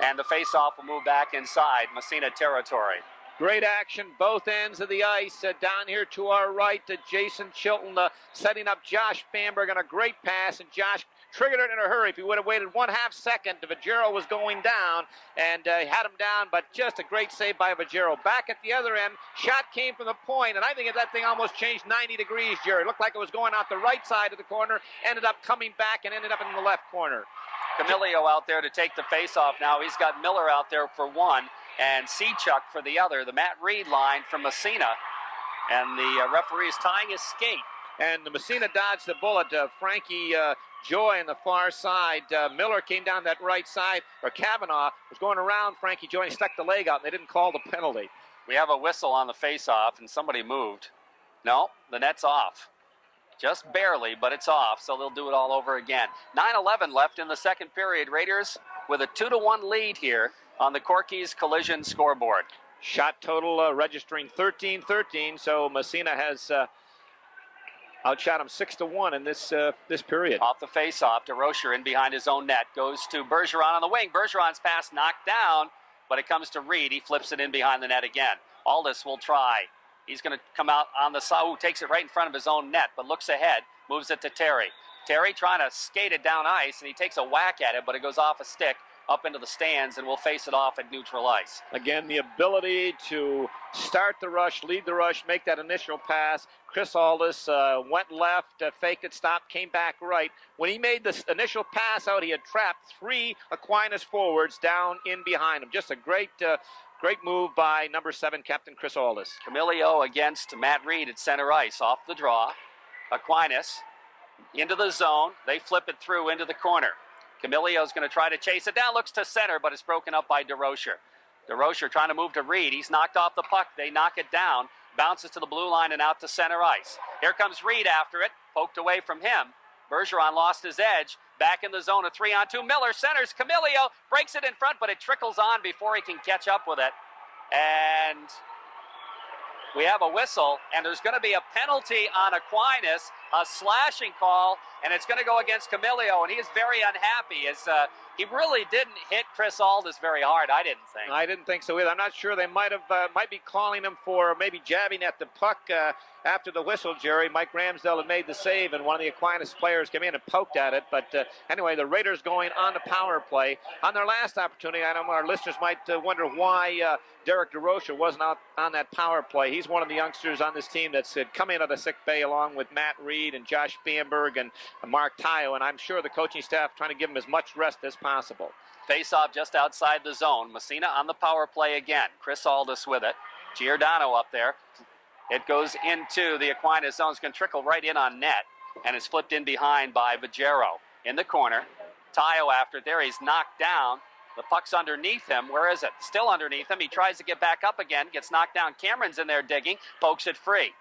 And the face-off will move back inside Massena territory.
Great action, both ends of the ice. Down here to our right, Jason Chilton setting up Josh Bamberg on a great pass, and Josh triggered it in a hurry. If he would have waited 1/2 second, Vajero was going down, and had him down, but just a great save by Vajero. Back at the other end, shot came from the point, and I think that thing almost changed 90 degrees, Jerry. It looked like it was going out the right side of the corner, ended up coming back, and ended up in the left corner.
Camilio out there to take the face-off now. He's got Miller out there for one, and Seachuk for the other. The Matt Reed line from Massena, and the referee is tying his skate.
And the Massena dodged the bullet. Frankie Joy on the far side. Miller came down that right side, or Kavanaugh was going around Frankie Joy and stuck the leg out, and they didn't call the penalty.
We have a whistle on the face-off, and somebody moved. No, the net's off. Just barely, but it's off, so they'll do it all over again. 9:11 left in the second period. Raiders with a 2-1 lead here on the Corky's Collision scoreboard.
Shot total registering 13-13, so Massena has outshot him 6-1 in this period.
Off the face-off, DeRocher in behind his own net. Goes to Bergeron on the wing. Bergeron's pass knocked down, but it comes to Reed. He flips it in behind the net again. Aldis will try. He's going to come out on the side. Takes it right in front of his own net, but looks ahead. Moves it to Terry. Terry trying to skate it down ice, and he takes a whack at it, but it goes off a stick up into the stands, and will face it off at neutral ice.
Again, the ability to start the rush, lead the rush, make that initial pass. Chris Aldis went left, faked it, stopped, came back right. When he made this initial pass out, he had trapped 3 Aquinas forwards down in behind him. Just a great move by number 7, Captain Chris Aldis.
Camilio against Matt Reed at center ice, off the draw. Aquinas into the zone. They flip it through into the corner. Camilio's going to try to chase it down, looks to center, but it's broken up by DeRocher. DeRocher trying to move to Reed. He's knocked off the puck. They knock it down, bounces to the blue line and out to center ice. Here comes Reed after it, poked away from him. Bergeron lost his edge. Back in the zone, a 3-on-2. Miller centers. Camilio breaks it in front, but it trickles on before he can catch up with it. And we have a whistle, and there's going to be a penalty on Aquinas, a slashing call, and it's going to go against Camilio, and he is very unhappy. As he really didn't hit Chris Aldis very hard, I didn't think.
I didn't think so either. I'm not sure. They might be calling him for maybe jabbing at the puck after the whistle, Jerry. Mike Ramsdale had made the save, and one of the Aquinas players came in and poked at it. But anyway, the Raiders going on the power play. On their last opportunity, I know our listeners might wonder why Derek DeRocher wasn't out on that power play. He's one of the youngsters on this team that's come in out of sick bay along with Matt Reed and Josh Bamberg and Mark Tayo, and I'm sure the coaching staff trying to give him as much rest as possible.
Face-off just outside the zone. Massena on the power play again. Chris Aldis with it. Giordano up there. It goes into the Aquinas zone. It's going to trickle right in on net, and it's flipped in behind by Vajero. In the corner. Tayo after it there. He's knocked down. The puck's underneath him. Where is it? Still underneath him. He tries to get back up again. Gets knocked down. Cameron's in there digging. Pokes it free.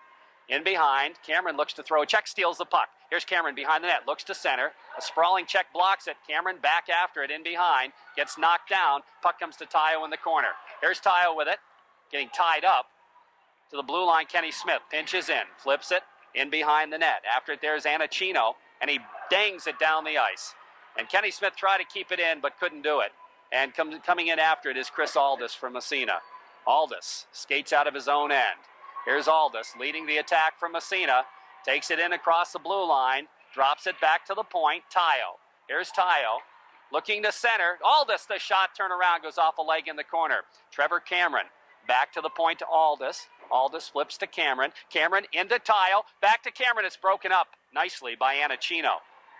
In behind. Cameron looks to throw a check. Steals the puck. Here's Cameron behind the net. Looks to center. A sprawling check blocks it. Cameron back after it in behind. Gets knocked down. Puck comes to Tayo in the corner. Here's Tayo with it. Getting tied up. To the blue line, Kenny Smith pinches in, flips it in behind the net. After it, there's Anacino. and he dangs it down the ice. And Kenny Smith tried to keep it in, but couldn't do it. And coming in after it is Chris Aldis from Massena. Aldis skates out of his own end. Here's Aldis leading the attack from Massena. Takes it in across the blue line. Drops it back to the point. Tayo. Here's Tayo. Looking to center. Aldis, the shot, turn around, goes off a leg in the corner. Trevor Cameron back to the point to Aldis. Aldis flips to Cameron. Cameron into Tayo. Back to Cameron. It's broken up nicely by Anachino.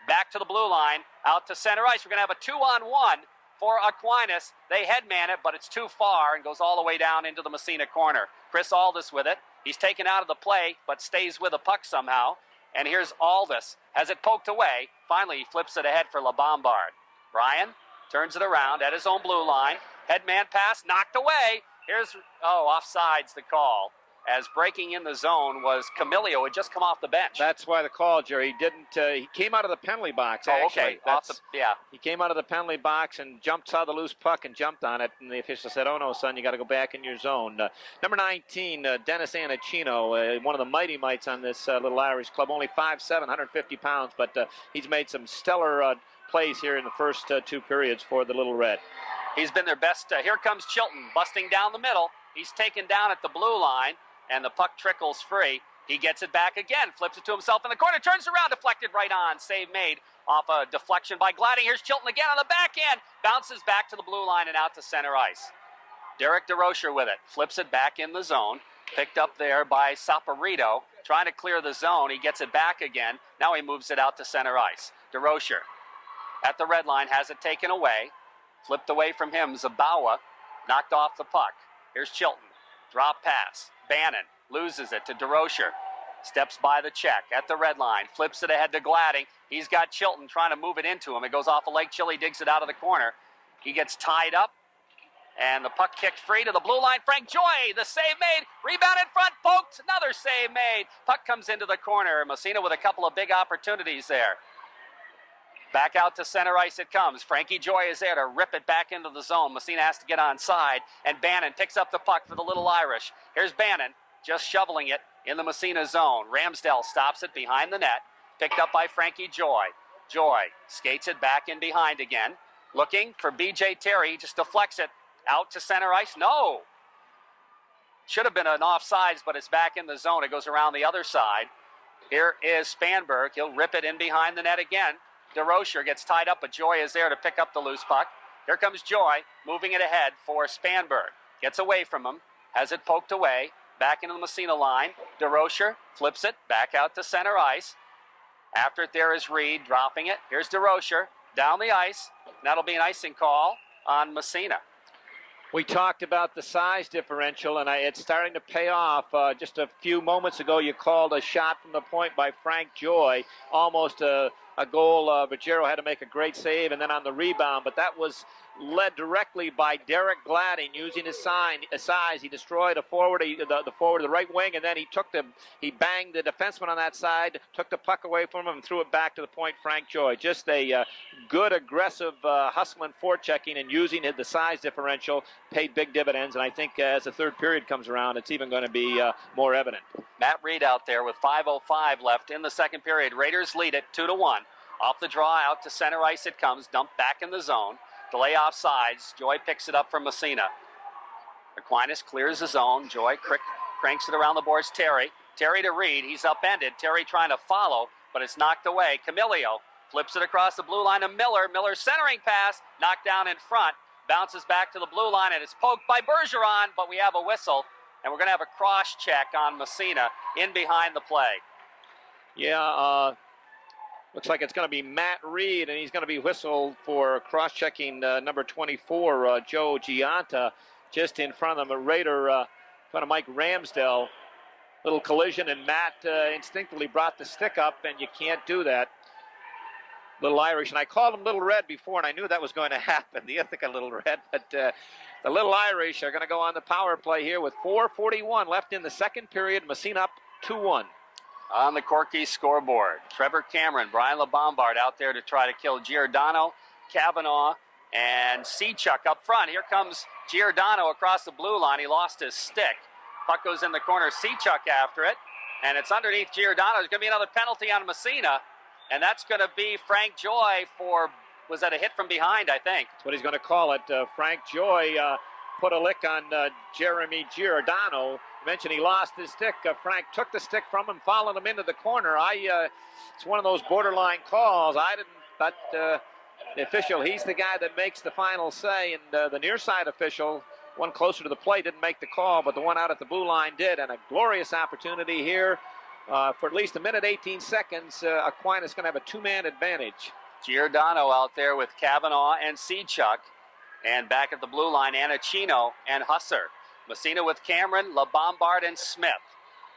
Back to the blue line. Out to center ice. We're going to have a 2-on-1 for Aquinas. They headman it, but it's too far and goes all the way down into the Massena corner. Chris Aldis with it. He's taken out of the play, but stays with the puck somehow. And here's Aldis. Has it poked away. Finally, he flips it ahead for LeBombard. Brian turns it around at his own blue line. Headman pass, knocked away. Here's, offsides the call. As breaking in the zone was Camilio, who had just come off the bench.
That's why the call, Jerry. He didn't. He came out of the penalty box. Actually.
Okay.
He came out of the penalty box and saw the loose puck and jumped on it. And the official said, "Oh no, son, you got to go back in your zone." Number 19, Dennis Anachino, one of the mighty mites on this little Irish club. Only 5'7", 150 pounds, but he's made some stellar plays here in the first two periods for the Little Red.
He's been their best. Here comes Chilton busting down the middle. He's taken down at the blue line. And the puck trickles free. He gets it back again, flips it to himself in the corner, turns around, deflected right on. Save made off a deflection by Glading. Here's Chilton again on the back end. Bounces back to the blue line and out to center ice. Derek DeRocher with it. Flips it back in the zone. Picked up there by Saporito. Trying to clear the zone. He gets it back again. Now he moves it out to center ice. DeRocher at the red line has it taken away. Flipped away from him. Zabawa knocked off the puck. Here's Chilton. Drop pass. Bannon loses it to DeRocher. Steps by the check at the red line. Flips it ahead to Glading. He's got Chilton trying to move it into him. It goes off a leg. Chili digs it out of the corner. He gets tied up. And the puck kicked free to the blue line. Frank Joy, the save made. Rebound in front. Poked. Another save made. Puck comes into the corner. Massena with a couple of big opportunities there. Back out to center ice it comes. Frankie Joy is there to rip it back into the zone. Massena has to get onside, and Bannon picks up the puck for the Little Irish. Here's Bannon, just shoveling it in the Massena zone. Ramsdell stops it behind the net, picked up by Frankie Joy. Joy skates it back in behind again. Looking for B.J. Terry, just deflects it out to center ice. No! Should have been an offsides, but it's back in the zone. It goes around the other side. Here is Spanberg. He'll rip it in behind the net again. DeRocher gets tied up, but Joy is there to pick up the loose puck. Here comes Joy, moving it ahead for Spanberg. Gets away from him, has it poked away, back into the Massena line. DeRocher flips it back out to center ice. After it there is Reed dropping it. Here's DeRocher down the ice. That'll be an icing call on Massena.
We talked about the size differential, and it's starting to pay off. Just a few moments ago, you called a shot from the point by Frank Joy, almost a goal. Ruggiero had to make a great save, and then on the rebound, but that was led directly by Derek Glading using his size. He destroyed a forward, the forward, the right wing, and then he banged the defenseman on that side, took the puck away from him, and threw it back to the point. Frank Joy, just a good, aggressive hustling, forechecking, and using the size differential paid big dividends. And I think as the third period comes around, it's even going to be more evident.
Matt Reed out there with 5:05 left in the second period. Raiders lead it 2-1. Off the draw, out to center ice it comes, dumped back in the zone. Delay offsides. Joy picks it up from Massena. Aquinas clears the zone. Joy cranks it around the boards. Terry to Reed. He's upended. Terry trying to follow, but it's knocked away. Camilio flips it across the blue line to Miller. Miller centering pass, knocked down in front. Bounces back to the blue line, and it's poked by Bergeron, but we have a whistle, and we're going to have a cross check on Massena in behind the play.
Yeah, looks like it's going to be Matt Reed, and he's going to be whistled for cross-checking number 24, Joe Gianta, just in front of them. A Raider, in front of Mike Ramsdell. Little collision, and Matt instinctively brought the stick up, and you can't do that. Little Irish, and I called him Little Red before, and I knew that was going to happen, the Ithaca Little Red. But the Little Irish are going to go on the power play here with 4:41 left in the second period. Massena up 2-1.
On the Corky scoreboard, Trevor Cameron, Brian LeBombard out there to try to kill Giordano, Kavanaugh, and Sechuk up front. Here comes Giordano across the blue line. He lost his stick. Puck goes in the corner. Sechuk after it, and it's underneath Giordano. There's going to be another penalty on Massena. And that's going to be Frank Joy for, was that a hit from behind, I think?
That's what he's going to call it. Frank Joy put a lick on Jeremy Giordano. You mentioned he lost his stick. Frank took the stick from him, followed him into the corner. It's one of those borderline calls. I didn't, but the official, he's the guy that makes the final say, and the near side official, one closer to the plate, didn't make the call, but the one out at the blue line did, and a glorious opportunity here. For at least a minute, 18 seconds, Aquinas going to have a two-man advantage.
Giordano out there with Kavanaugh and Seachuck. And back at the blue line, Anacino and Husser. Massena with Cameron, LaBombard, and Smith.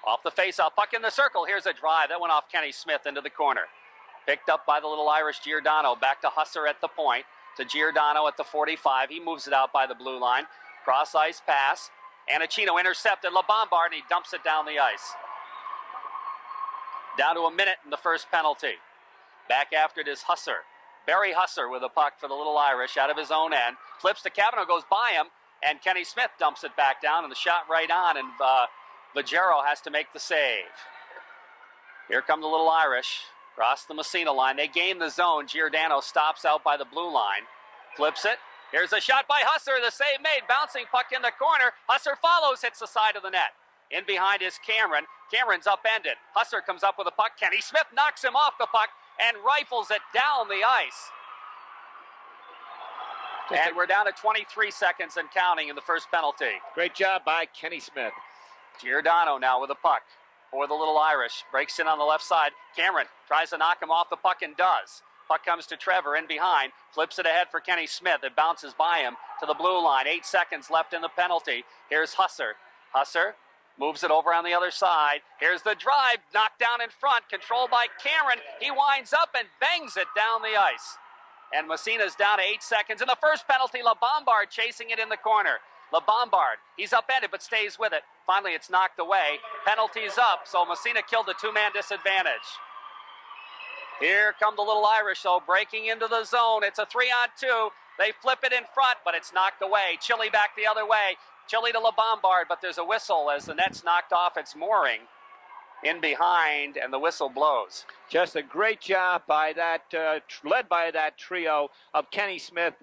Off the faceoff, puck in the circle. Here's a drive. That went off Kenny Smith into the corner. Picked up by the little Irish Giordano. Back to Husser at the point. To Giordano at the 45. He moves it out by the blue line. Cross-ice pass. Anacino intercepted LaBombard, and he dumps it down the ice. Down to a minute in the first penalty. Back after it is Husser. Barry Husser with a puck for the little Irish out of his own end. Flips to Kavanaugh, goes by him, and Kenny Smith dumps it back down, and the shot right on, and Vajero has to make the save. Here come the little Irish. Across the Massena line. They gain the zone. Giordano stops out by the blue line. Flips it. Here's a shot by Husser. The save made. Bouncing puck in the corner. Husser follows, hits the side of the net. In behind is Cameron. Cameron's upended. Husser comes up with a puck. Kenny Smith knocks him off the puck and rifles it down the ice. And we're down to 23 seconds and counting in the first penalty.
Great job by Kenny Smith.
Giordano now with a puck for the little Irish. Breaks in on the left side. Cameron tries to knock him off the puck and does. Puck comes to Trevor in behind. Flips it ahead for Kenny Smith. It bounces by him to the blue line. 8 seconds left in the penalty. Here's Husser. Husser moves it over on the other side. Here's the drive. Knocked down in front. Controlled by Cameron. He winds up and bangs it down the ice. And Massena's down to 8 seconds. In the first penalty, LaBombard chasing it in the corner. LaBombard, he's upended but stays with it. Finally, it's knocked away. Penalty's up, so Massena killed a two-man disadvantage. Here come the little Irish, though, breaking into the zone. It's a 3-on-2. They flip it in front, but it's knocked away. Chile back the other way. Chile to LaBombard, but there's a whistle as the net's knocked off its mooring in behind, and the whistle blows.
Just a great job by that, led by that trio of Kenny Smith,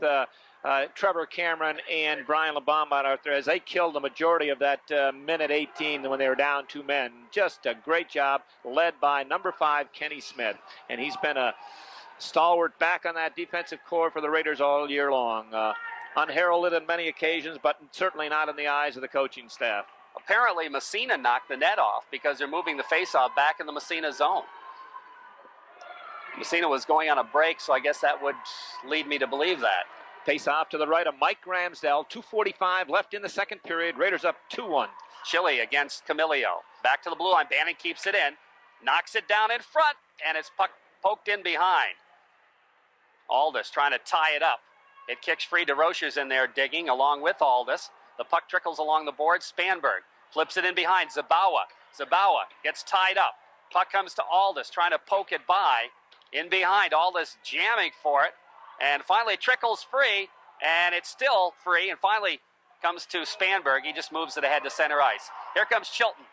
Trevor Cameron, and Brian LaBombard out there as they killed the majority of that minute 18 when they were down 2 men. Just a great job led by number 5, Kenny Smith. And he's been a stalwart back on that defensive core for the Raiders all year long. Unheralded on many occasions, but certainly not in the eyes of the coaching staff.
Apparently, Massena knocked the net off because they're moving the faceoff back in the Massena zone. Massena was going on a break, so I guess that would lead me to believe that.
Face off to the right of Mike Ramsdell. 2:45 left in the second period. Raiders up 2-1.
Chile against Camilio. Back to the blue line. Bannon keeps it in. Knocks it down in front, and it's poked in behind. Aldis trying to tie it up. It kicks free. DeRocher's in there digging along with Aldis. The puck trickles along the board. Spanberg flips it in behind. Zabawa. Zabawa gets tied up. Puck comes to Aldis trying to poke it by. In behind. Aldis jamming for it. And finally trickles free, and it's still free, and finally comes to Spanberg. He just moves it ahead to center ice. Here comes Chilton,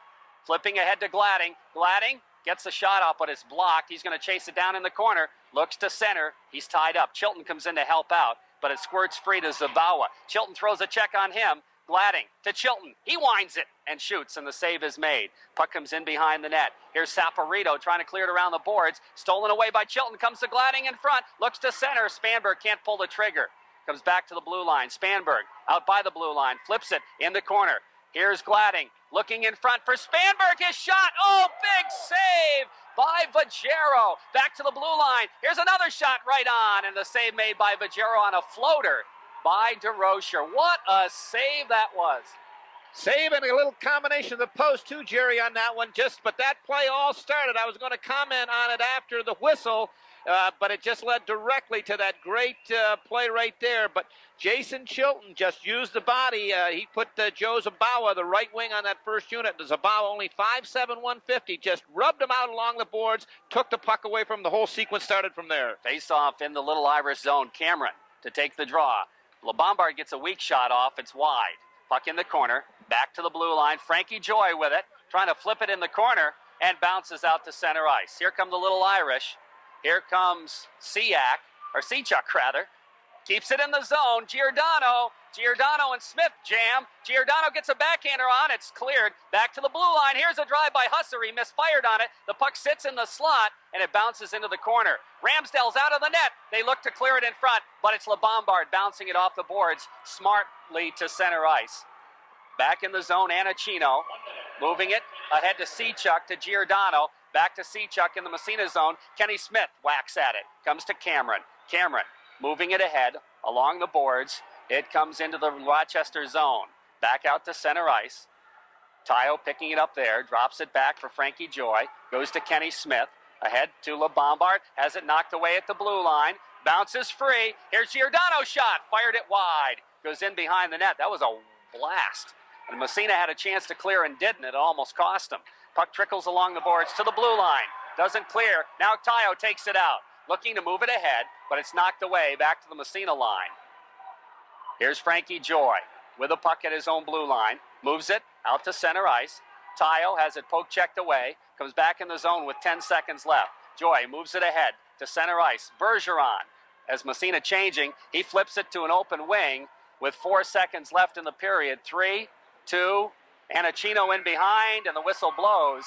flipping ahead to Gladding. Gladding gets the shot up, but it's blocked. He's going to chase it down in the corner, looks to center. He's tied up. Chilton comes in to help out, but it squirts free to Zabawa. Chilton throws a check on him. Gladding to Chilton. He winds it and shoots, and the save is made. Puck comes in behind the net. Here's Saporito trying to clear it around the boards. Stolen away by Chilton. Comes to Gladding in front. Looks to center. Spanberg can't pull the trigger. Comes back to the blue line. Spanberg out by the blue line. Flips it in the corner. Here's Gladding looking in front for Spanberg. His shot. Oh, big save by Vajero. Back to the blue line. Here's another shot right on, and the save made by Vajero on a floater by DeRocher. What a save that was.
Save and a little combination of the post too, Jerry, on that one. But that play all started. I was going to comment on it after the whistle, but it just led directly to that great play right there. But Jason Chilton just used the body. He put Joe Zabawa, the right wing, on that first unit. Zabawa, only 5'7", 150, just rubbed him out along the boards, took the puck away from him. The whole sequence started from there.
Face off in the little Irish zone. Cameron to take the draw. LaBombard gets a weak shot off. It's wide. Puck in the corner. Back to the blue line. Frankie Joy with it. Trying to flip it in the corner and bounces out to center ice. Here come the little Irish. Here comes Seachuk rather. Keeps it in the zone. Giordano and Smith jam. Giordano gets a backhander on. It's cleared. Back to the blue line. Here's a drive by Husser. He misfired on it. The puck sits in the slot, and it bounces into the corner. Ramsdale's out of the net. They look to clear it in front, but it's LeBombard bouncing it off the boards smartly to center ice. Back in the zone, Anacino. Moving it ahead to Seachuk, to Giordano. Back to Seachuk in the Massena zone. Kenny Smith whacks at it. Comes to Cameron. Cameron moving it ahead along the boards. It comes into the Rochester zone. Back out to center ice. Tayo picking it up there. Drops it back for Frankie Joy. Goes to Kenny Smith. Ahead to LeBombard. Has it knocked away at the blue line. Bounces free. Here's Giordano's shot. Fired it wide. Goes in behind the net. That was a blast. And Massena had a chance to clear and didn't. It almost cost him. Puck trickles along the boards to the blue line. Doesn't clear. Now Tayo takes it out. Looking to move it ahead, but it's knocked away back to the Massena line. Here's Frankie Joy with a puck at his own blue line. Moves it out to center ice. Tayo has it poke checked away. Comes back in the zone with 10 seconds left. Joy moves it ahead to center ice. Bergeron, as Massena changing, he flips it to an open wing with 4 seconds left in the period. 3, 2, Anacino in behind, and the whistle blows.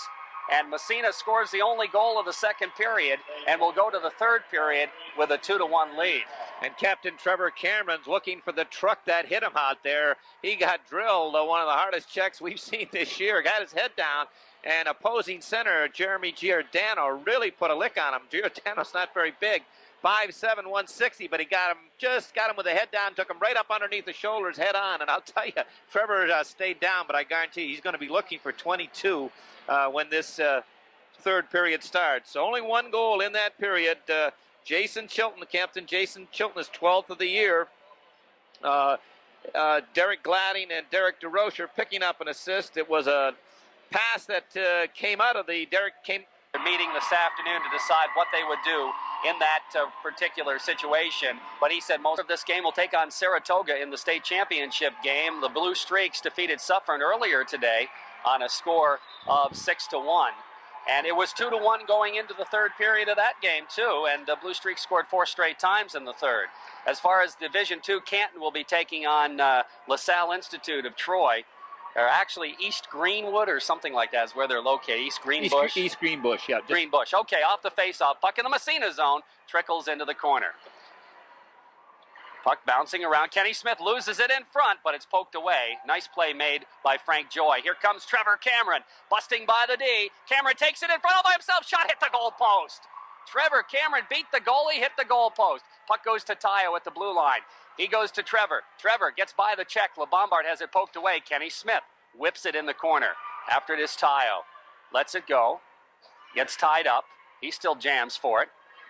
And Massena scores the only goal of the second period and will go to the third period with a 2-1 lead.
And Captain Trevor Cameron's looking for the truck that hit him out there. He got drilled, one of the hardest checks we've seen this year. Got his head down, and opposing center Jeremy Giordano really put a lick on him. Giordano's not very big, 5'7", 160, but he got him with the head down, took him right up underneath the shoulders, head on. And I'll tell you, Trevor stayed down, but I guarantee he's going to be looking for 22 when this third period starts. So only one goal in that period. Jason Chilton, the captain, Jason Chilton is 12th of the year. Derek Gladding and Derek DeRocher picking up an assist. It was a pass that came out of the
meeting this afternoon to decide what they would do in that particular situation. But he said most of this game will take on Saratoga in the state championship game. The Blue Streaks defeated Suffern earlier today on a score of 6-1. And it was 2-1 going into the third period of that game, too. And the Blue Streaks scored 4 straight times in the third. As far as Division II, Canton will be taking on LaSalle Institute of Troy. Or actually East Greenwood or something like that is where they're located. East Greenbush.
East Greenbush, yeah.
Greenbush. Okay, off the face-off. Puck in the Massena zone. Trickles into the corner. Puck bouncing around. Kenny Smith loses it in front, but it's poked away. Nice play made by Frank Joy. Here comes Trevor Cameron, busting by the D. Cameron takes it in front all by himself. Shot hit the goal post. Trevor Cameron beat the goalie, hit the goal post. Puck goes to Tayo at the blue line. He goes to Trevor. Trevor gets by the check. LeBombard has it poked away. Kenny Smith whips it in the corner. After it is Tayo. Lets it go. Gets tied up. He still jams for it.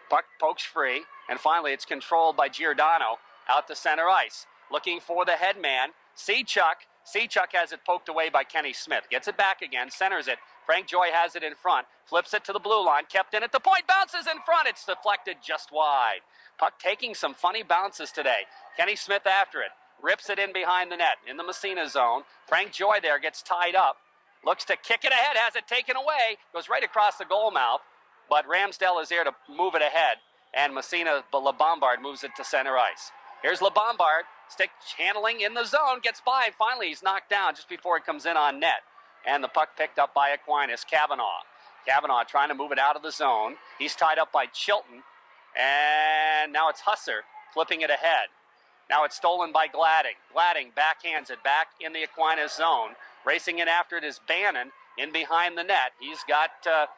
Puck pokes free. And finally it's controlled by Giordano out to center ice. Looking for the head man. Seachuk. Seachuk has it poked away by Kenny Smith. Gets it back again. Centers it. Frank Joy has it in front. Flips it to the blue line. Kept in at the point. Bounces in front. It's deflected just wide. Puck taking some funny bounces today. Kenny Smith after it. Rips it in behind the net in the Massena zone. Frank Joy there gets tied up. Looks to kick it ahead. Has it taken away. Goes right across the goal mouth. But Ramsdale is there to move it ahead. And Massena, LeBombard moves it to center ice. Here's LeBombard. Stick handling in the zone. Gets by. Finally, he's knocked down just before it comes in on net. And the puck picked up by Aquinas. Kavanaugh trying to move it out of the zone. He's tied up by Chilton. And now it's Husser flipping it ahead. Now it's stolen by Gladding. Gladding backhands it back in the Aquinas zone. Racing in after it is Bannon in behind the net. He's got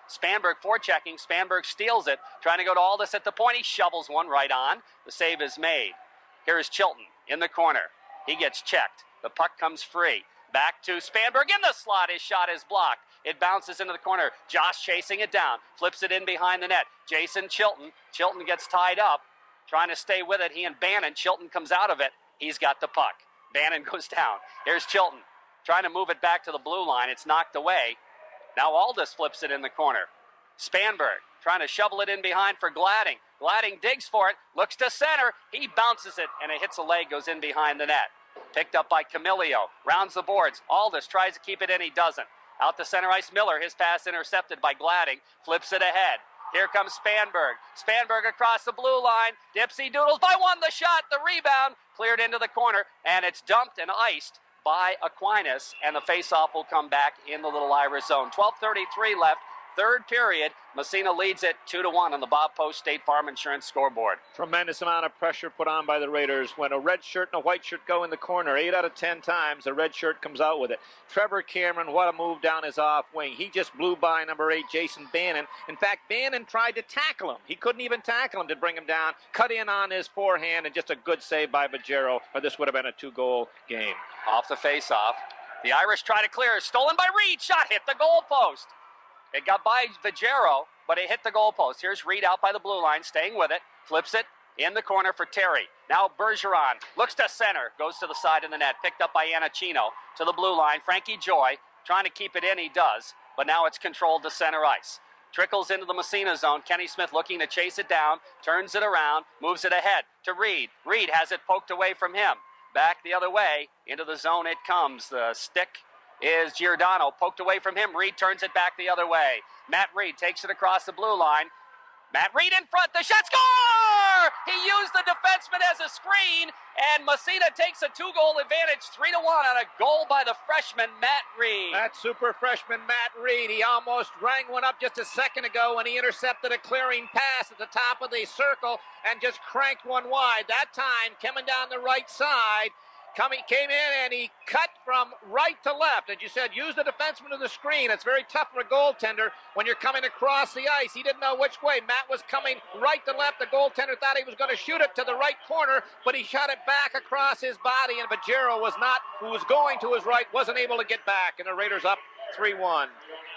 Spanberg forechecking. Spanberg steals it. Trying to go to Aldis at the point. He shovels one right on. The save is made. Here is Chilton in the corner. He gets checked. The puck comes free. Back to Spanberg in the slot. His shot is blocked. It bounces into the corner. Josh chasing it down. Flips it in behind the net. Jason Chilton. Chilton gets tied up. Trying to stay with it. He and Bannon. Chilton comes out of it. He's got the puck. Bannon goes down. Here's Chilton. Trying to move it back to the blue line. It's knocked away. Now Aldis flips it in the corner. Spanberg trying to shovel it in behind for Gladding. Gladding digs for it. Looks to center. He bounces it and it hits a leg. Goes in behind the net. Picked up by Camilio. Rounds the boards. Aldis tries to keep it in. He doesn't. Out to center ice, Miller. His pass intercepted by Gladding. Flips it ahead. Here comes Spanberg. Spanberg across the blue line. Dipsy doodles by one. The shot, the rebound, cleared into the corner, and it's dumped and iced by Aquinas, and the faceoff will come back in the Little Irish zone. 12:33 left. Third period, Massena leads it 2-1 on the Bob Post State Farm Insurance scoreboard.
Tremendous amount of pressure put on by the Raiders. When a red shirt and a white shirt go in the corner, 8 out of 10 times, the red shirt comes out with it. Trevor Cameron, what a move down his off wing. He just blew by number 8, Jason Bannon. In fact, Bannon tried to tackle him. He couldn't even tackle him to bring him down. Cut in on his forehand, and just a good save by Bajero, or this would have been a 2-goal game.
Off the faceoff, the Irish try to clear. Stolen by Reed. Shot hit the goal post. It got by Vajero, but it hit the goalpost. Here's Reed out by the blue line, staying with it, flips it in the corner for Terry. Now Bergeron looks to center, goes to the side of the net, picked up by Iannacino to the blue line. Frankie Joy trying to keep it in, he does, but now it's controlled to center ice. Trickles into the Massena zone. Kenny Smith looking to chase it down, turns it around, moves it ahead to Reed. Reed has it poked away from him. Back the other way, into the zone it comes. The stick is Giordano, poked away from him. Reed turns it back the other way. Matt Reed takes it across the blue line. Matt Reed in front, the shot, score! He used the defenseman as a screen, and Massena takes a 2-goal advantage, 3-1 on a goal by the freshman, Matt Reed.
That super freshman, Matt Reed, he almost rang one up just a second ago when he intercepted a clearing pass at the top of the circle and just cranked one wide. That time, coming down the right side, came in and he cut from right to left. As you said, use the defenseman of the screen. It's very tough for a goaltender when you're coming across the ice. He didn't know which way. Matt was coming right to left. The goaltender thought he was going to shoot it to the right corner, but he shot it back across his body, and Vajero who was going to his right, wasn't able to get back, and the Raiders up 3-1.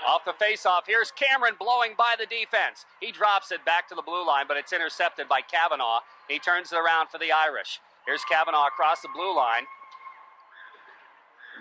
Off the faceoff, here's Cameron blowing by the defense. He drops it back to the blue line, but it's intercepted by Kavanaugh. He turns it around for the Irish. Here's Kavanaugh across the blue line.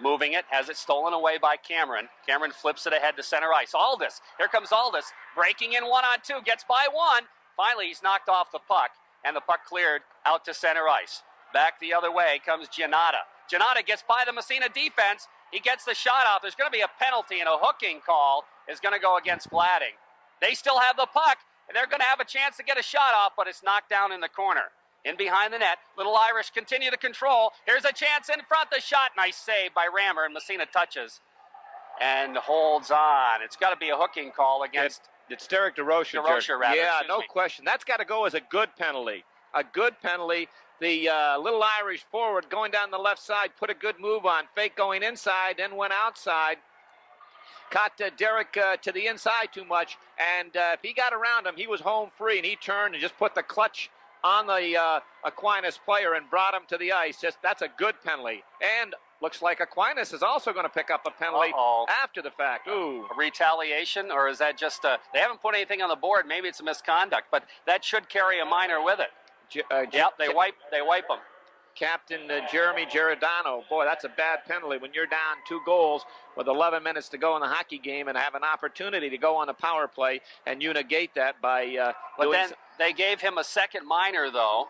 Moving it, has it stolen away by Cameron. Cameron flips it ahead to center ice. Aldis, here comes Aldis, breaking in 1-on-2, gets by one. Finally, he's knocked off the puck, and the puck cleared out to center ice. Back the other way comes Giannata. Giannata gets by the Massena defense. He gets the shot off. There's going to be a penalty, and a hooking call is going to go against Gladding. They still have the puck, and they're going to have a chance to get a shot off, but it's knocked down in the corner. In behind the net, Little Irish continue to control. Here's a chance in front, the shot. Nice save by Rammer, and Massena touches and holds on. It's got to be a hooking call against...
It's Derek DeRocher. Yeah, no question. That's got to go as a good penalty. A good penalty. The Little Irish forward going down the left side put a good move on. Fake going inside, then went outside. Caught Derek to the inside too much, and if he got around him, he was home free, and he turned and just put the clutch on the Aquinas player and brought him to the ice. That's a good penalty. And looks like Aquinas is also going to pick up a penalty after the fact. Ooh.
A retaliation, or is that just they haven't put anything on the board. Maybe it's a misconduct, but that should carry a minor with it. Yep, they wipe them.
Captain Jeremy Giordano. Boy, that's a bad penalty when you're down 2 goals with 11 minutes to go in the hockey game and have an opportunity to go on the power play, and you negate that by
but then they gave him a second minor, though,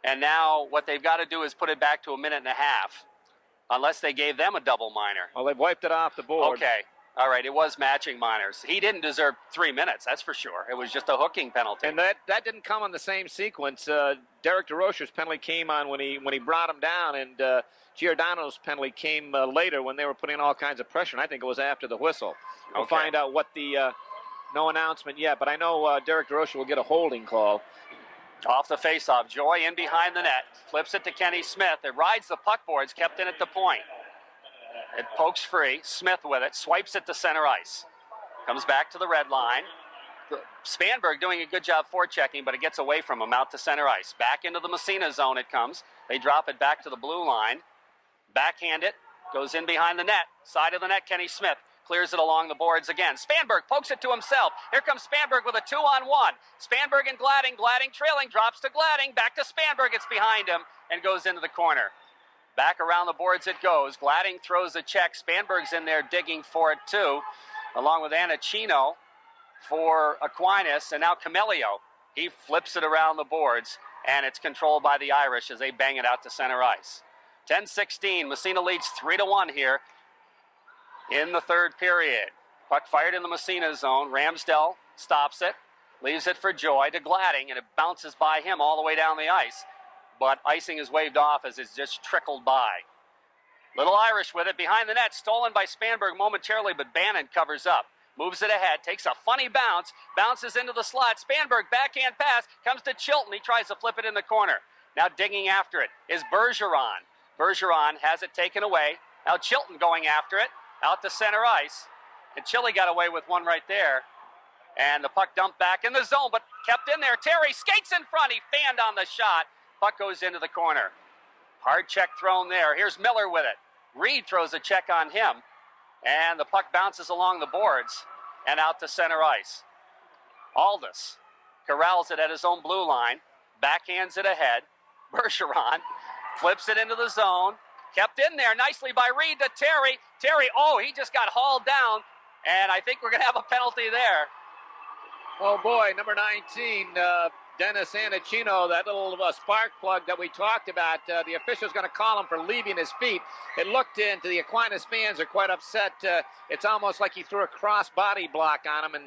and now what they've got to do is put it back to a minute and a half, unless they gave them a double minor.
Well, they've wiped it off the board.
Okay. All right, it was matching minors. He didn't deserve 3 minutes, that's for sure. It was just a hooking penalty.
And that didn't come in the same sequence. Derek DeRocher's penalty came on when he brought him down, and Giordano's penalty came later when they were putting all kinds of pressure, and I think it was after the whistle. We'll find out what the no announcement yet, but I know Derek DeRocher will get a holding call.
Off the faceoff, Joy in behind the net, flips it to Kenny Smith. It rides the puck boards, kept in at the point. It pokes free. Smith with it. Swipes it to center ice. Comes back to the red line. Spanberg doing a good job forechecking, but it gets away from him out to center ice. Back into the Massena zone it comes. They drop it back to the blue line. Backhand it. Goes in behind the net. Side of the net, Kenny Smith. Clears it along the boards again. Spanberg pokes it to himself. Here comes Spanberg with a 2-on-1. Spanberg and Gladding. Gladding trailing. Drops to Gladding. Back to Spanberg. It's behind him and goes into the corner. Back around the boards it goes. Gladding throws a check. Spanberg's in there digging for it too, along with Iannacino for Aquinas, and now Camelio. He flips it around the boards, and it's controlled by the Irish as they bang it out to center ice. 10-16. Massena leads 3-1 here in the third period. Puck fired in the Massena zone. Ramsdell stops it. Leaves it for Joy to Gladding, and it bounces by him all the way down the ice. But icing is waved off as it's just trickled by. Little Irish with it behind the net, stolen by Spanberg momentarily, but Bannon covers up. Moves it ahead, takes a funny bounce, bounces into the slot. Spanberg, backhand pass, comes to Chilton. He tries to flip it in the corner. Now digging after it is Bergeron. Bergeron has it taken away. Now Chilton going after it, out to center ice. And Chile got away with one right there. And the puck dumped back in the zone, but kept in there. Terry skates in front. He fanned on the shot. Puck goes into the corner. Hard check thrown there. Here's Miller with it. Reed throws a check on him. And the puck bounces along the boards and out to center ice. Aldis corrals it at his own blue line. Backhands it ahead. Bergeron flips it into the zone. Kept in there nicely by Reed to Terry. Terry, he just got hauled down. And I think we're going to have a penalty there.
Oh, boy, number 19, Dennis Anacino, that little spark plug that we talked about. The official's going to call him for leaving his feet. It looked into the Aquinas fans are quite upset. It's almost like he threw a cross body block on him, and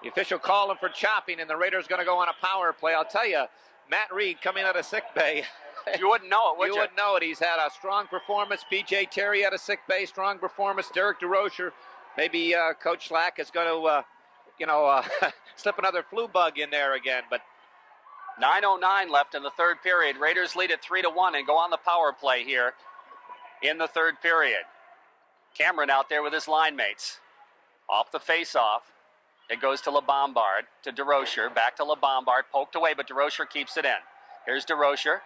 the official called him for chopping, and the Raiders going to go on a power play. I'll tell you, Matt Reed coming out of sick bay.
You wouldn't know it, would you?
You wouldn't know it. He's had a strong performance. B.J. Terry out of sick bay, strong performance. Derek DeRocher. Maybe Coach Slack is going to slip another flu bug in there again. But
9:09 left in the third period. Raiders lead it 3-1 and go on the power play here in the third period. Cameron out there with his line mates. Off the face-off. It goes to LeBombard, to DeRocher, back to LeBombard, poked away, but DeRocher keeps it in. Here's DeRocher.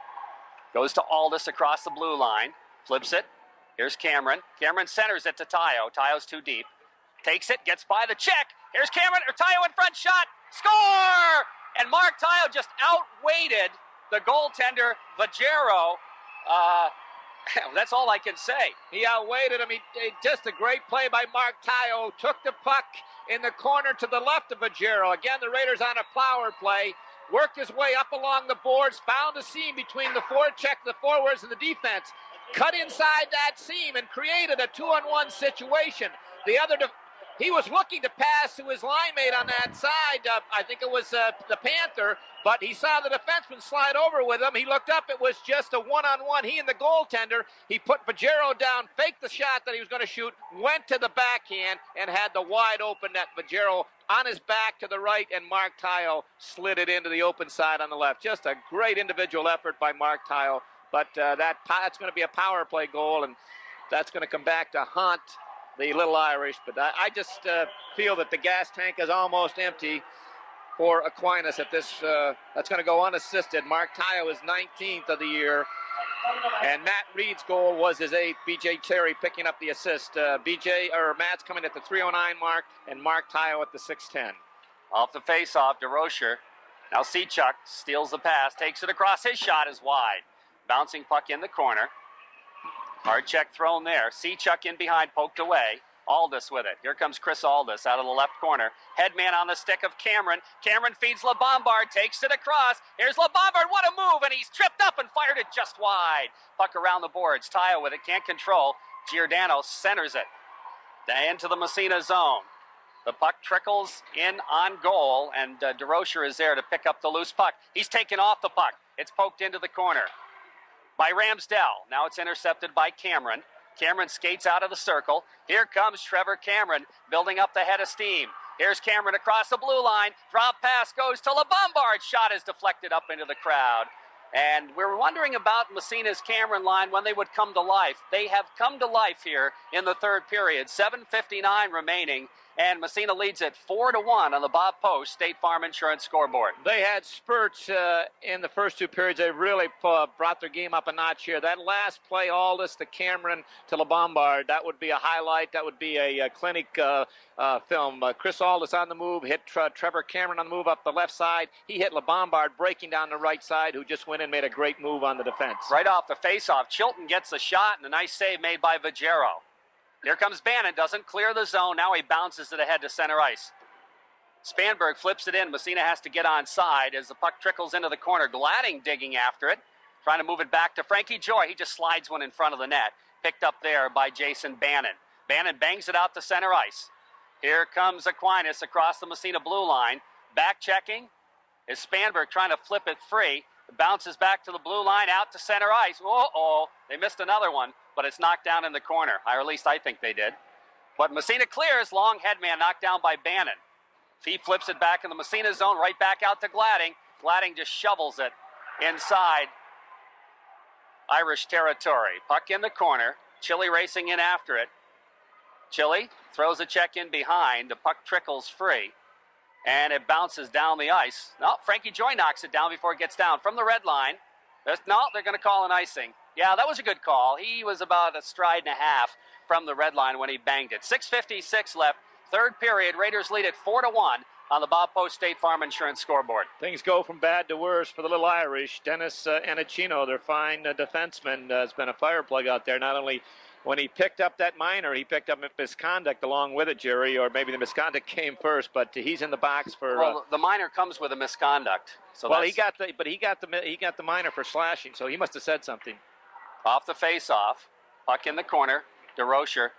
Goes to Aldis across the blue line. Flips it. Here's Cameron. Cameron centers it to Tayo. Tayo's too deep. Takes it, gets by the check. Here's Cameron, or Tayo in front, shot, score! And Mark Tayo just outweighted the goaltender, Vajero. That's all I can say.
He outweighted him. He just a great play by Mark Tayo. Took the puck in the corner to the left of Vajero. Again, the Raiders on a power play. Worked his way up along the boards, found a seam between the forecheck, the forwards, and the defense. Cut inside that seam and created a 2-on-1 situation. He was looking to pass to his line mate on that side. I think it was the Panther, but he saw the defenseman slide over with him. He looked up. It was just a one-on-one. He and the goaltender. He put Vajero down, faked the shot that he was going to shoot, went to the backhand, and had the wide open net. Vajero on his back to the right, and Mark Tayo slid it into the open side on the left. Just a great individual effort by Mark Tayo. But that's going to be a power play goal, and that's going to come back to haunt the Little Irish. But I just feel that the gas tank is almost empty for Aquinas at this. That's going to go unassisted. Mark Tayo is 19th of the year, and Matt Reed's goal was his 8th. B.J. Terry picking up the assist. Matt's coming at the 3:09 mark, and Mark Tayo at the 6:10.
Off the face-off, DeRocher. Now Sechuk steals the pass, takes it across. His shot is wide. Bouncing puck in the corner. Hard check thrown there. Sechuk in behind, poked away. Aldis with it. Here comes Chris Aldis out of the left corner. Headman on the stick of Cameron. Cameron feeds LeBombard, takes it across. Here's LeBombard, what a move, and he's tripped up and fired it just wide. Puck around the boards. Tayo with it, can't control. Giordano centers it into the Massena zone. The puck trickles in on goal, and DeRocher is there to pick up the loose puck. He's taken off the puck. It's poked into the corner by Ramsdell. Now it's intercepted by Cameron. Cameron skates out of the circle. Here comes Trevor Cameron building up the head of steam. Here's Cameron across the blue line. Drop pass goes to LeBombard. Shot is deflected up into the crowd. And we're wondering about Massena's Cameron line when they would come to life. They have come to life here in the third period. 7:59 remaining. And Massena leads it 4-1 on the Bob Post State Farm Insurance scoreboard.
They had spurts in the first two periods. They really brought their game up a notch here. That last play, Aldis to Cameron to LeBombard, that would be a highlight. That would be a clinic film. Chris Aldis on the move, hit Trevor Cameron on the move up the left side. He hit LeBombard breaking down the right side, who just went in and made a great move on the defense.
Right off the faceoff, Chilton gets the shot, and a nice save made by Vajero. Here comes Bannon, doesn't clear the zone. Now he bounces it ahead to center ice. Spanberg flips it in. Massena has to get onside as the puck trickles into the corner. Gladding digging after it, trying to move it back to Frankie Joy. He just slides one in front of the net. Picked up there by Jason Bannon. Bannon bangs it out to center ice. Here comes Aquinas across the Massena blue line. Back checking is Spanberg trying to flip it free. It bounces back to the blue line, out to center ice. Uh-oh, they missed another one, but it's knocked down in the corner. Or at least I think they did. But Massena clears, long headman knocked down by Bannon. He flips it back in the Massena zone, right back out to Gladding. Gladding just shovels it inside Irish territory. Puck in the corner. Chile racing in after it. Chile throws a check in behind. The puck trickles free. And it bounces down the ice. No, Frankie Joy knocks it down before it gets down from the red line. No, they're going to call an icing. Yeah, that was a good call. He was about a stride and a half from the red line when he banged it. 6:56 left. Third period. Raiders lead it 4-1 on the Bob Post State Farm Insurance scoreboard.
Things go from bad to worse for the Little Irish. Dennis Anacino, their fine defenseman, has been a fire plug out there. Not only when he picked up that minor, he picked up misconduct along with it, Jerry, or maybe the misconduct came first, but he's in the box for.
Well, the minor comes with a misconduct. So
well, he got the minor for slashing, so he must have said something.
Off the face-off, puck in the corner. DeRocher,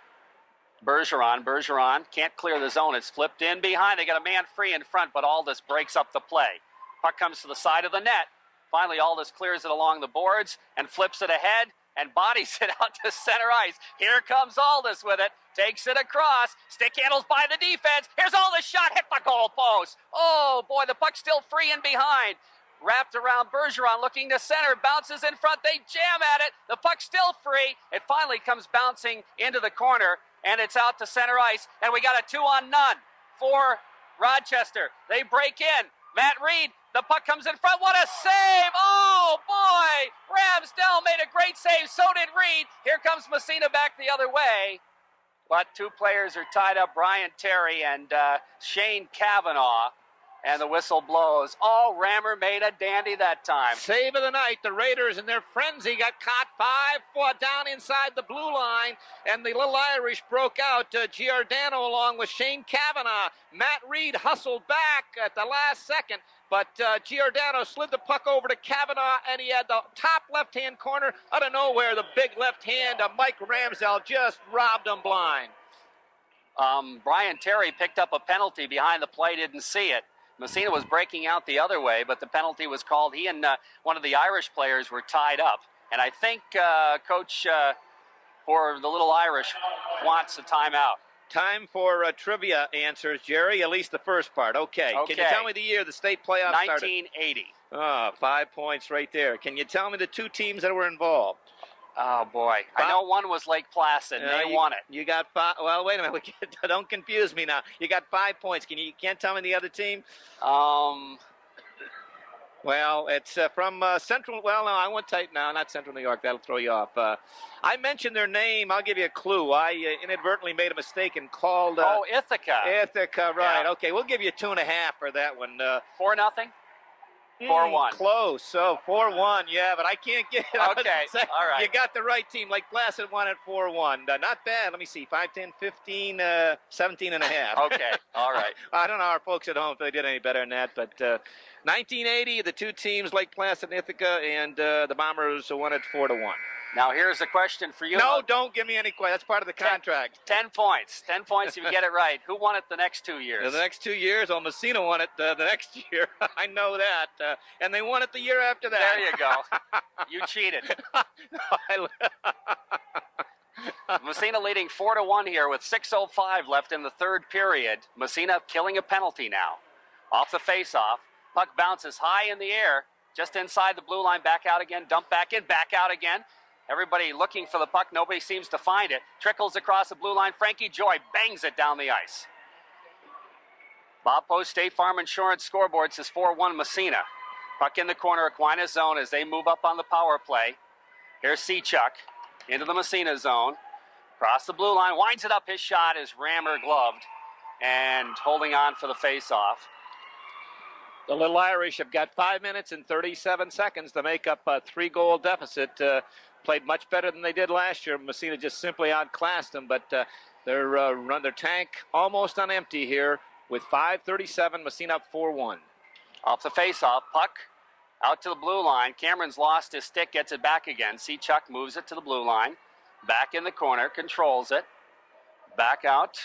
Bergeron can't clear the zone. It's flipped in behind. They got a man free in front, but Aldis breaks up the play. Puck comes to the side of the net. Finally, Aldis clears it along the boards and flips it ahead and bodies it out to center ice. Here comes Aldis with it. Takes it across. Stick handles by the defense. Here's Aldis' shot. Hit the goal post. Oh, boy, the puck's still free and behind. Wrapped around Bergeron, looking to center, bounces in front, they jam at it, the puck's still free, it finally comes bouncing into the corner, and it's out to center ice, and we got a 2-on-0 for Rochester. They break in, Matt Reed, the puck comes in front, what a save, oh boy, Ramsdell made a great save, so did Reed, here comes Massena back the other way, but two players are tied up, Brian Terry and Shane Kavanaugh. And the whistle blows. Oh, Rammer made a dandy that time.
Save of the night. The Raiders in their frenzy got caught 5-4 down inside the blue line. And the Little Irish broke out. Giordano along with Shane Kavanaugh. Matt Reed hustled back at the last second. But Giordano slid the puck over to Kavanaugh. And he had the top left-hand corner. Out of nowhere, the big left hand of Mike Ramsdell just robbed him blind.
Brian Terry picked up a penalty behind the play. Didn't see it. Massena was breaking out the other way, but the penalty was called. He and one of the Irish players were tied up. And I think Coach for the Little Irish wants a timeout.
Time for trivia answers, Jerry, at least the first part. Okay. Can you tell me the year the state playoffs started?
1980.
5 points right there. Can you tell me the two teams that were involved?
Oh, boy. I know one was Lake Placid, and they won it.
You got 5. Well, wait a minute. Don't confuse me now. You got 5 points. You can't tell me the other team? Well, it's from Central. Well, no, I won't type now. Not Central New York. That'll throw you off. I mentioned their name. I'll give you a clue. I inadvertently made a mistake and called.
Ithaca.
Ithaca, right.
Yeah.
Okay, we'll give you 2.5 for that one.
4-0? 4-1.
Close. So 4-1, yeah, but I can't get it.
Okay, all right.
You got the right team. Lake Placid won at 4-1. Not bad. Let me see. 5, 10, 15, 17 and a half.
Okay, all right.
I don't know our folks at home if they did any better than that, but 1980, the two teams, Lake Placid and Ithaca, and the Bombers won at 4-1.
Now here's a question for you.
No, don't give me any questions. That's part of the contract.
10 points. 10 points if you get it right. Who won it the next 2 years?
The next 2 years, Massena won it the next year. I know that. And they won it the year after that.
There you go. You cheated. Massena leading 4-1 here with 6:05 left in the third period. Massena killing a penalty now. Off the face-off. Puck bounces high in the air, just inside the blue line, back out again, dump back in, back out again. Everybody looking for the puck. Nobody seems to find it. Trickles across the blue line. Frankie Joy bangs it down the ice. Bob Post State Farm Insurance scoreboard says 4-1 Massena. Puck in the corner, Aquinas zone as they move up on the power play. Here's Sechuk into the Massena zone. Across the blue line, winds it up. His shot is rammer gloved and holding on for the face-off.
The Little Irish have got 5 minutes and 37 seconds to make up a 3-goal deficit. Played much better than they did last year. Massena just simply outclassed them, but they're run their tank almost on empty here with 5:37. Massena up 4-1.
Off the face-off, puck out to the blue line. Cameron's lost his stick, gets it back again. Sechuk moves it to the blue line. Back in the corner, controls it. Back out.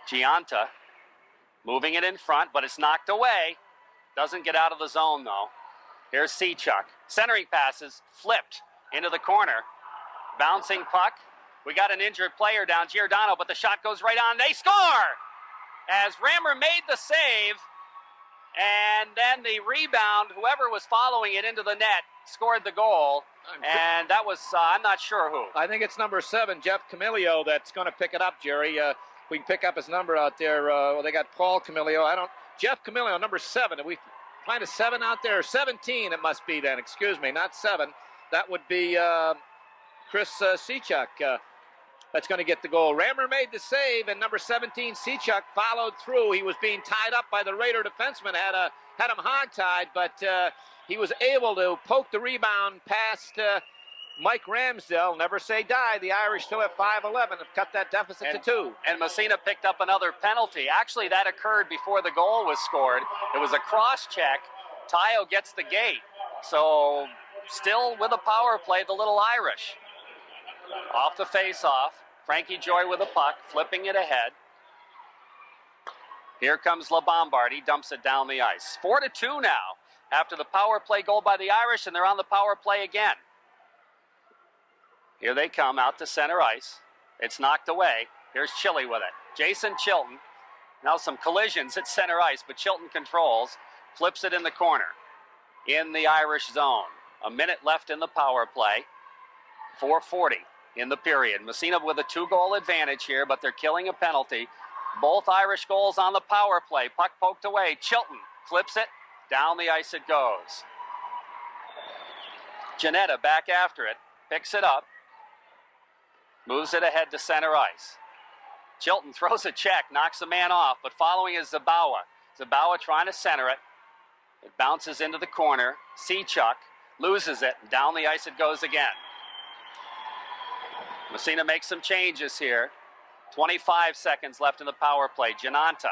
Gianta. Moving it in front, but it's knocked away. Doesn't get out of the zone, though. Here's Sechuk. Centering passes, flipped into the corner. Bouncing puck. We got an injured player down, Giordano, but the shot goes right on. They score! As Rammer made the save, and then the rebound, whoever was following it into the net, scored the goal. And that was, I'm not sure who.
I think it's number 7, Jeff Camilio, that's going to pick it up, Jerry. We can pick up his number out there. They got Paul Camilio. Jeff Camilio, number 7. Did we find a 7 out there? 17 it must be then. Excuse me, not 7. That would be Chris Sechuk. That's going to get the goal. Rammer made the save, and number 17, Sechuk, followed through. He was being tied up by the Raider defenseman, had him hogtied, but he was able to poke the rebound past Mike Ramsdell. Never say die. The Irish still have 5-11, have cut that deficit to 2.
And Massena picked up another penalty. Actually, that occurred before the goal was scored. It was a cross-check. Tayo gets the gate. So still with a power play, the Little Irish. Off the face-off. Frankie Joy with a puck, flipping it ahead. Here comes LaBombard. He dumps it down the ice. 4-2 now after the power play goal by the Irish, and they're on the power play again. Here they come out to center ice. It's knocked away. Here's Chili with it. Jason Chilton. Now some collisions at center ice, but Chilton controls. Flips it in the corner. In the Irish zone. A minute left in the power play. 4:40 in the period. Massena with a 2-goal advantage here, but they're killing a penalty. Both Irish goals on the power play. Puck poked away. Chilton flips it. Down the ice it goes. Janetta back after it. Picks it up. Moves it ahead to center ice. Chilton throws a check. Knocks the man off, but following is Zabawa. Zabawa trying to center it. It bounces into the corner. Sechuk loses it. Down the ice it goes again. Massena makes some changes here. 25 seconds left in the power play. Jananta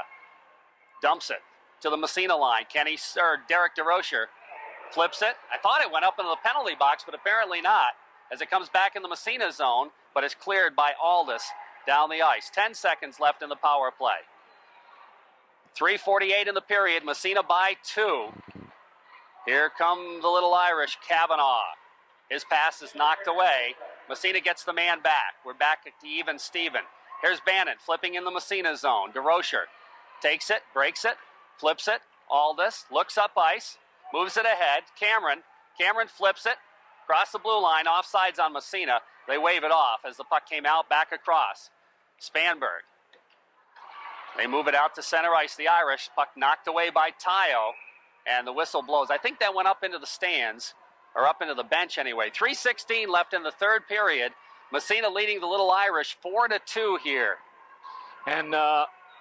dumps it to the Massena line. Derek DeRocher flips it. I thought it went up into the penalty box, but apparently not, as it comes back in the Massena zone, but is cleared by Aldis down the ice. 10 seconds left in the power play. 3:48 in the period. Massena by 2. Here come the Little Irish, Kavanaugh. His pass is knocked away. Massena gets the man back. We're back at the even Steven. Here's Bannon flipping in the Massena zone. DeRocher takes it, breaks it, flips it. Aldis looks up ice, moves it ahead. Cameron flips it across the blue line. Offsides on Massena. They wave it off as the puck came out back across. Spanberg. They move it out to center ice. The Irish, puck knocked away by Tayo, and the whistle blows. I think that went up into the stands, or up into the bench anyway. 3:16 left in the third period. Massena leading the Little Irish 4-2 here.
And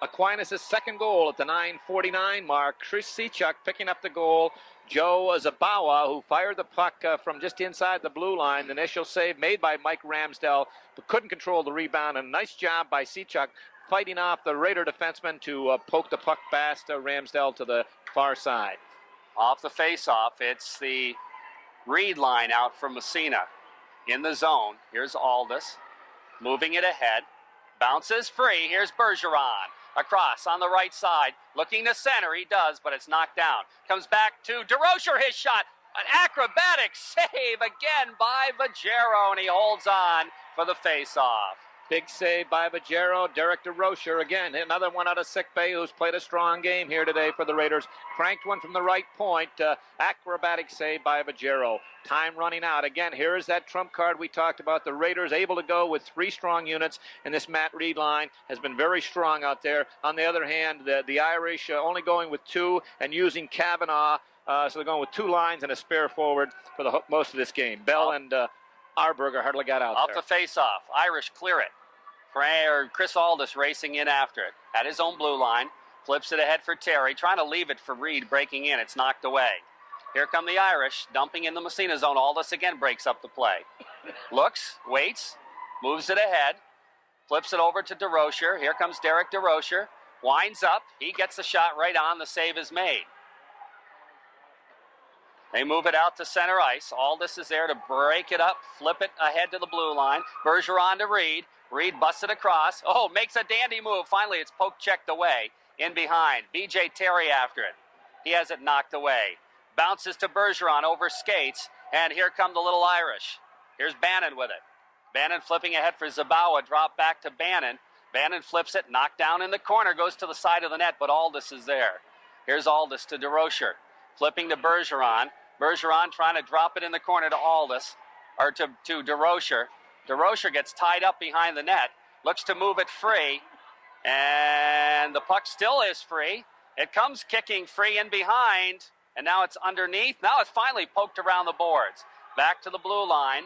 Aquinas' second goal at the 9:49 mark. Chris Sechuk picking up the goal. Joe Zabawa, who fired the puck from just inside the blue line. The initial save made by Mike Ramsdell, but couldn't control the rebound. And a nice job by Sechuk fighting off the Raider defenseman to poke the puck past Ramsdell to the far side.
Off the face-off, it's the Reed line out from Massena. In the zone, here's Aldis, moving it ahead, bounces free, here's Bergeron, across on the right side, looking to center, he does, but it's knocked down. Comes back to DeRocher, his shot, an acrobatic save again by Vajero, and he holds on for the face-off.
Big save by Vajero. Derek DeRocher, again, another one out of sickbay who's played a strong game here today for the Raiders. Cranked one from the right point. Acrobatic save by Vajero. Time running out. Again, here is that trump card we talked about. The Raiders able to go with 3 strong units, and this Matt Reed line has been very strong out there. On the other hand, the Irish only going with 2 and using Kavanaugh. So they're going with 2 lines and a spare forward for the most of this game. Bell and Arberger hardly got out there.
Off the face-off. Irish clear it. Chris Aldis racing in after it. At his own blue line. Flips it ahead for Terry. Trying to leave it for Reed breaking in. It's knocked away. Here come the Irish. Dumping in the Massena zone. Aldis again breaks up the play. Looks. Waits. Moves it ahead. Flips it over to DeRocher. Here comes Derek DeRocher. Winds up. He gets the shot right on. The save is made. They move it out to center ice. Aldis is there to break it up, flip it ahead to the blue line. Bergeron to Reed. Reed busts it across. Oh, makes a dandy move. Finally, it's poke checked away. in behind. B.J. Terry after it. He has it knocked away. Bounces to Bergeron over skates, and here come the little Irish. Here's Bannon with it. Bannon flipping ahead for Zabawa, drop back to Bannon. Bannon flips it, knocked down in the corner, goes to the side of the net, but Aldis is there. Here's Aldis to DeRocher, flipping to Bergeron. Bergeron trying to drop it in the corner to Aldis, or to DeRocher. DeRocher gets tied up behind the net, looks to move it free, and the puck still is free. It comes kicking free in behind, and now it's underneath. Now it's finally poked around the boards. Back to the blue line.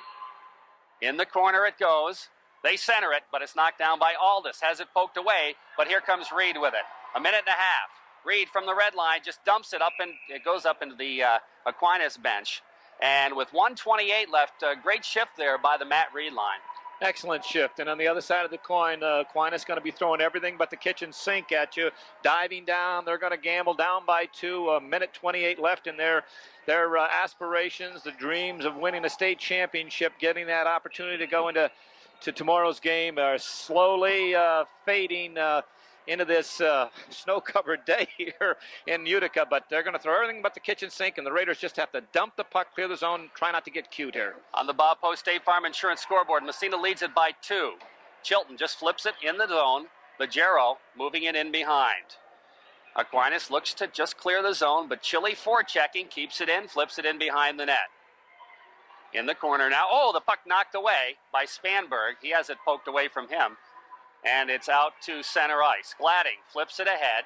In the corner it goes. They center it, but it's knocked down by Aldis. Has it poked away, but here comes Reed with it. A minute and a half. Reed from the red line just dumps it up, and it goes up into the Aquinas bench. And with 1:28 left, a great shift there by the Matt Reed line.
Excellent shift. And on the other side of the coin, Aquinas going to be throwing everything but the kitchen sink at you. Diving down. They're going to gamble down by 2. A minute 28 left in their aspirations, the dreams of winning a state championship, getting that opportunity to go into tomorrow's game are slowly fading into this snow-covered day here in Utica, but they're going to throw everything but the kitchen sink, and the Raiders just have to dump the puck, clear the zone, try not to get cute here.
On the Bob Post State Farm Insurance scoreboard, Massena leads it by 2. Chilton just flips it in the zone. Bajero moving it in behind. Aquinas looks to just clear the zone, but Chile forechecking, keeps it in, flips it in behind the net. In the corner now. Oh, the puck knocked away by Spanberg. He has it poked away from him. And it's out to center ice. Gladding flips it ahead.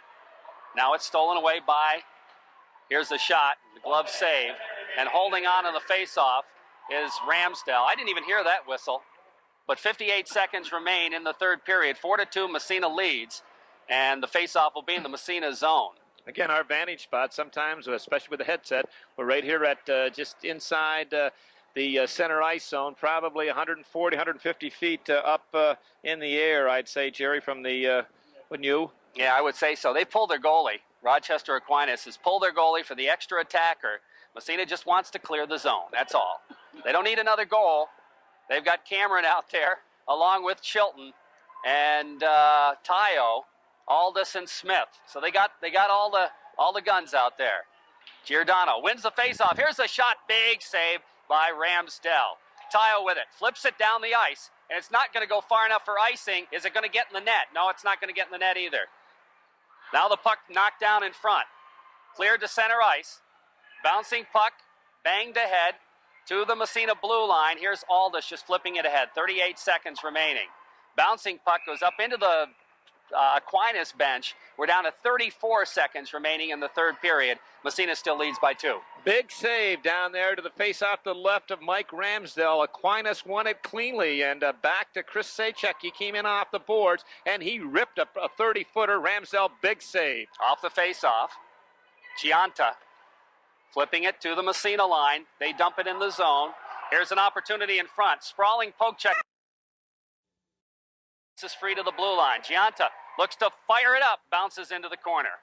Now it's stolen away by, here's the shot, the glove save. And holding on the face-off is Ramsdell. I didn't even hear that whistle. But 58 seconds remain in the third period. 4-2, Massena leads. And the face-off will be in the Massena zone.
Again, our vantage spot sometimes, especially with the headset, we're right here at just inside the center ice zone, probably 140, 150 feet up in the air, I'd say, Jerry, from the, wouldn't you?
Yeah, I would say so. They pulled their goalie. Rochester Aquinas has pulled their goalie for the extra attacker. Massena just wants to clear the zone. That's all. They don't need another goal. They've got Cameron out there, along with Chilton and Tayo, Aldis, and Smith. So they got all the guns out there. Giordano wins the faceoff. Here's a shot, big save by Ramsdell. Tayo with it, flips it down the ice, and it's not going to go far enough for icing. Is it going to get in the net? No, it's not going to get in the net either. Now the puck knocked down in front. Cleared to center ice. Bouncing puck, banged ahead to the Massena blue line. Here's Aldis just flipping it ahead. 38 seconds remaining. Bouncing puck goes up into the Aquinas bench. We're down to 34 seconds remaining in the third period. Massena still leads by 2.
Big save down there to the face-off to the left of Mike Ramsdell. Aquinas won it cleanly, and back to Chris Sachek. He came in off the boards, and he ripped a 30-footer. Ramsdell, big save.
Off the face-off. Gianta flipping it to the Massena line. They dump it in the zone. Here's an opportunity in front. Sprawling poke check. This is free to the blue line. Gianta looks to fire it up. Bounces into the corner.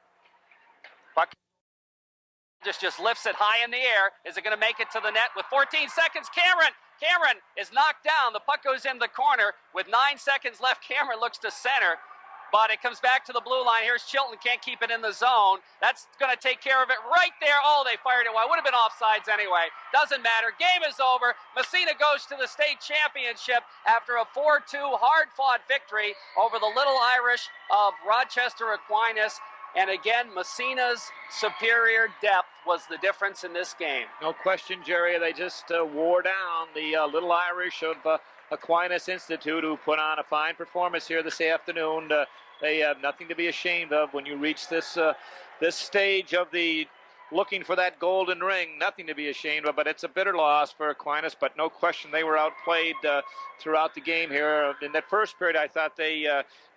Puck just lifts it high in the air. Is it going to make it to the net with 14 seconds? Cameron is knocked down. The puck goes in the corner with 9 seconds left. Cameron looks to center, but it comes back to the blue line. Here's Chilton, can't keep it in the zone. That's going to take care of it right there. Oh, they fired it. Well, it would have been offsides anyway. Doesn't matter. Game is over. Massena goes to the state championship after a 4-2 hard-fought victory over the Little Irish of Rochester Aquinas. And again, Massena's superior depth was the difference in this game.
No question, Jerry. They just wore down the Little Irish of Aquinas Institute, who put on a fine performance here this afternoon. They have nothing to be ashamed of when you reach this stage of the looking for that golden ring. Nothing to be ashamed of, but it's a bitter loss for Aquinas. But no question, they were outplayed throughout the game here. In that first period, I thought they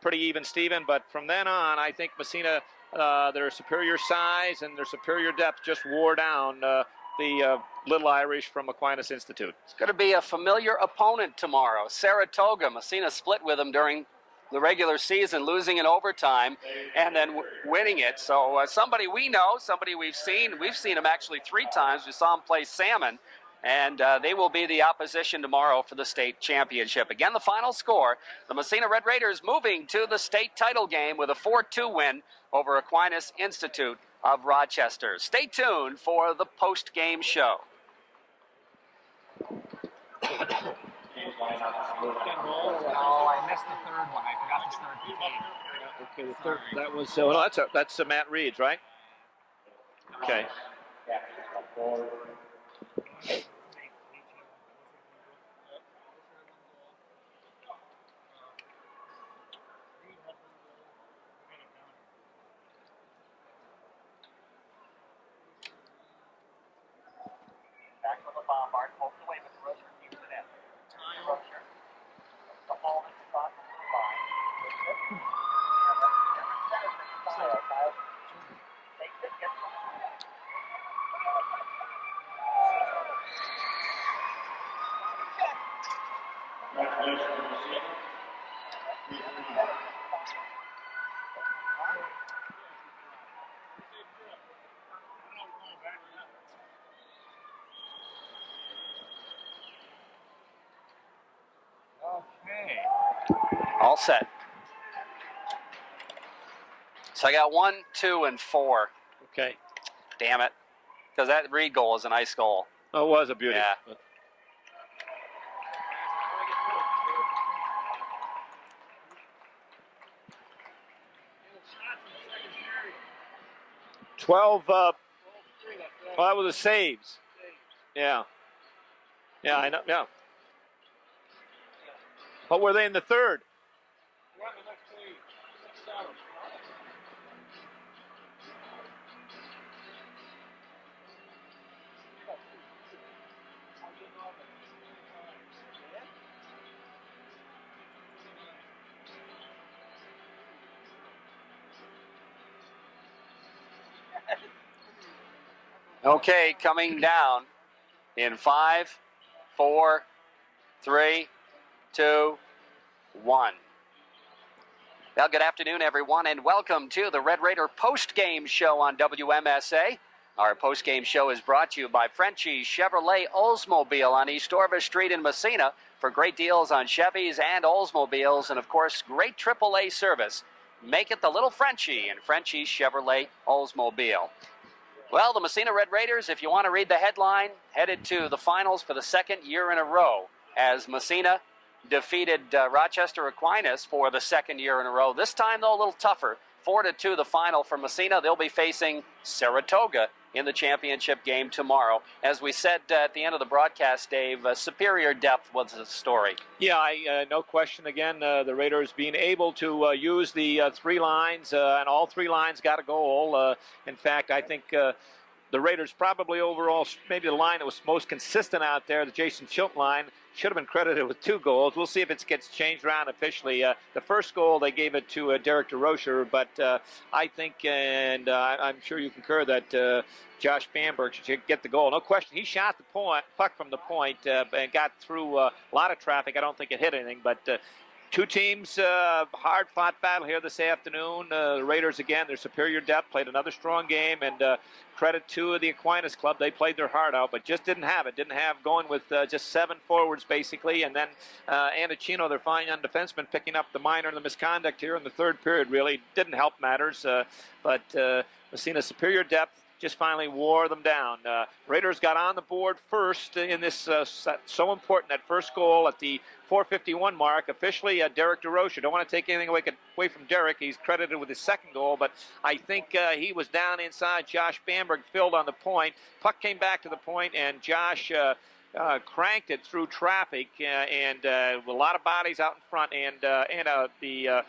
pretty even, Steven. But from then on, I think Massena, their superior size and their superior depth just wore down the Little Irish from Aquinas Institute.
It's going to be a familiar opponent tomorrow. Saratoga. Massena split with them during the regular season, losing in overtime and then winning it. So somebody we know, somebody we've seen. We've seen him actually 3 times. We saw him play Salmon. And they will be the opposition tomorrow for the state championship. Again, the final score, the Massena Red Raiders moving to the state title game with a 4-2 win over Aquinas Institute of Rochester. Stay tuned for the post-game show.
Oh, I missed the third one. I forgot to start the tape.
Okay, the third. That was well, that's Matt Reed's, right? Okay.
Back from the bombard, poked away, but the rusher keeps it in. Rusher. The ball is across the line. Takes it, gets it.
Okay.
All set. So I got 1, 2, and 4.
Okay.
Damn it. Because that Reed goal is a nice goal.
Oh, it was a beauty.
Yeah.
Well, that was the saves. Yeah. Yeah, I know. Yeah. What were they in the third?
Okay, coming down in 5, 4, 3, 2, 1. Well, good afternoon, everyone, and welcome to the Red Raider post-game show on WMSA. Our post-game show is brought to you by Frenchie's Chevrolet Oldsmobile on East Orvis Street in Massena for great deals on Chevys and Oldsmobiles, and, of course, great AAA service. Make it the little Frenchie in Frenchie's Chevrolet Oldsmobile. Well, the Massena Red Raiders, if you want to read the headline, headed to the finals for the second year in a row as Massena defeated Rochester Aquinas for the second year in a row. This time, though, a little tougher. 4-2 the final for Massena. They'll be facing Saratoga in the championship game tomorrow. As we said at the end of the broadcast, Dave, superior depth was the story.
Yeah, no question. Again, the Raiders being able to use the three lines, and all three lines got a goal. In fact, I think the Raiders probably overall, maybe the line that was most consistent out there, the Jason Chilton line, should have been credited with 2 goals. We'll see if it gets changed around officially. The first goal, they gave it to Derek DeRocher, but I think, and I'm sure you concur, that Josh Bamberg should get the goal. No question, he shot the puck from the point and got through a lot of traffic. I don't think it hit anything, but two teams, hard-fought battle here this afternoon. The Raiders, again, their superior depth, played another strong game, and credit to the Aquinas club. They played their heart out, but just didn't have it. Didn't have going with just 7 forwards, basically, and then Anticino, their fine young defenseman, picking up the minor and the misconduct here in the third period, really didn't help matters, but Massena's superior depth just finally wore them down. Raiders got on the board first in this so important, that first goal at the 4:51 mark. Officially, Derek DeRocher. Don't want to take anything away from Derek. He's credited with his second goal, but I think he was down inside. Josh Bamberg filled on the point. Puck came back to the point, and Josh cranked it through traffic, and a lot of bodies out in front, and the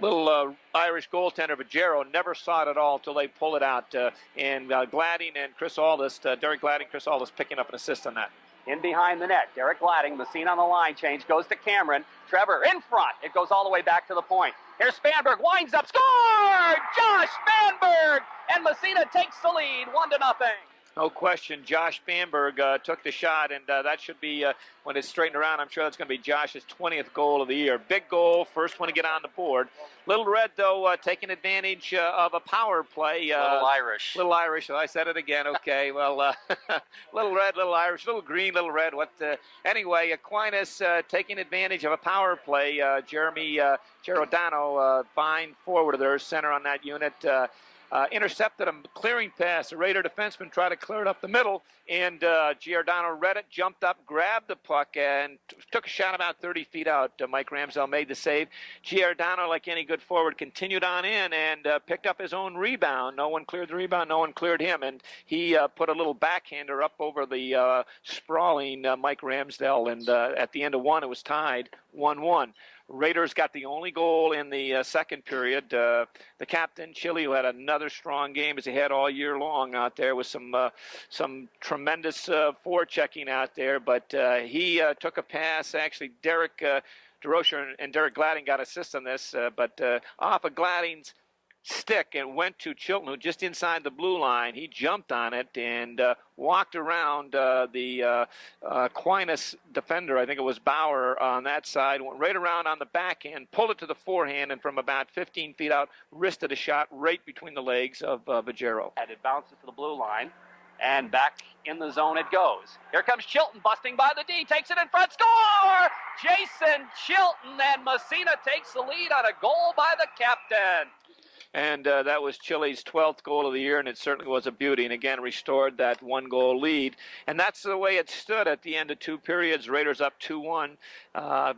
little Irish goaltender Vajero never saw it at all until they pull it out. And Gladding and Chris Aldis, Derek Gladding, Chris Aldis picking up an assist on that.
In behind the net, Derek Gladding, Massena on the line change, goes to Cameron. Trevor in front. It goes all the way back to the point. Here's Spanberg, winds up, score! Josh Spanberg! And Massena takes the lead, 1-0.
No question. Josh Bamberg took the shot, and that should be, when it's straightened around, I'm sure that's going to be Josh's 20th goal of the year. Big goal, first one to get on the board. Little Red, though, taking advantage of a power play.
Little Irish.
Little Irish. Oh, I said it again. Okay, well, Little Red, Little Irish, Little Green, Little Red. Anyway, Aquinas taking advantage of a power play. Jeremy Giordano, fine forward of their center on that unit. Intercepted a clearing pass. The Raider defenseman tried to clear it up the middle, and Giordano read it, jumped up, grabbed the puck, and took a shot about 30 feet out. Mike Ramsdell made the save. Giordano, like any good forward, continued on in and picked up his own rebound. No one cleared the rebound. No one cleared him, and he put a little backhander up over the sprawling Mike Ramsdell, and at the end of one, it was tied 1-1. Raiders got the only goal in the second period. The captain, Chile, who had another strong game as he had all year long out there with some tremendous forechecking out there. But he took a pass. Actually, Derek DeRocher and Derek Gladding got assists on this. But off of Gladding's stick and went to Chilton, who just inside the blue line. He jumped on it and walked around the Aquinas defender. I think it was Bauer on that side. Went right around on the backhand, pulled it to the forehand, and from about 15 feet out, wristed a shot right between the legs of Vajero.
And it bounces to the blue line, and back in the zone it goes. Here comes Chilton, busting by the D, takes it in front, score! Jason Chilton, and Massena takes the lead on a goal by the captain.
And that was Chile's 12th goal of the year, and it certainly was a beauty. And again, restored that one-goal lead. And that's the way it stood at the end of two periods. Raiders up 2-1.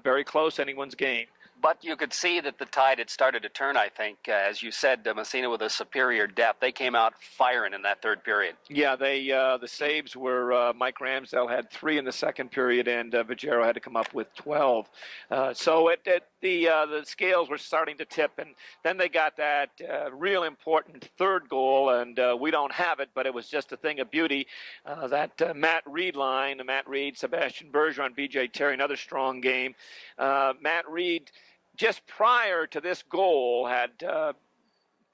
Very close, anyone's game.
But you could see that the tide had started to turn, I think. As you said, Massena with a superior depth. They came out firing in that third period.
Yeah, the saves were Mike Ramsdell had 3 in the second period, and Vajero had to come up with 12. So the scales were starting to tip, and then they got that real important third goal, and we don't have it, but it was just a thing of beauty. That Matt Reed line, Matt Reed, Sebastian Bergeron, B.J. Terry, another strong game. Matt Reed, just prior to this goal, had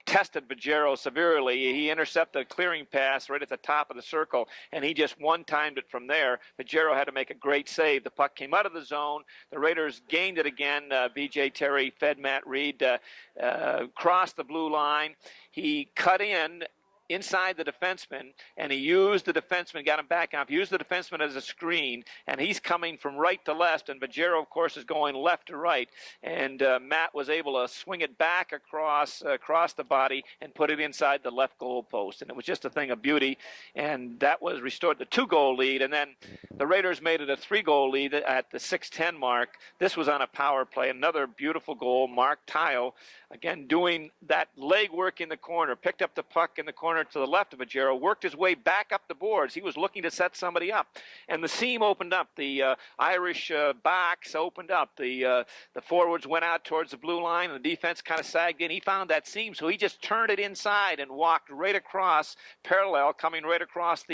tested Vajero severely. He intercepted a clearing pass right at the top of the circle, and he just one-timed it from there. Vajero had to make a great save. The puck came out of the zone. The Raiders gained it again. B.J. Terry fed Matt Reed, crossed the blue line. He cut inside the defenseman, and he used the defenseman, got him back up, used the defenseman as a screen, and he's coming from right to left, and Vajero, of course, is going left to right, and Matt was able to swing it back across the body and put it inside the left goal post, and it was just a thing of beauty, and that was restored the 2-goal lead, and then the Raiders made it a 3-goal lead at the 6:10 mark. This was on a power play, another beautiful goal. Mark Tayo, again, doing that leg work in the corner, picked up the puck in the corner to the left of Vajero, worked his way back up the boards. He was looking to set somebody up, and the seam opened up. The Irish box opened up. The forwards went out towards the blue line, and the defense kind of sagged in. He found that seam, so he just turned it inside and walked right across, parallel, coming right across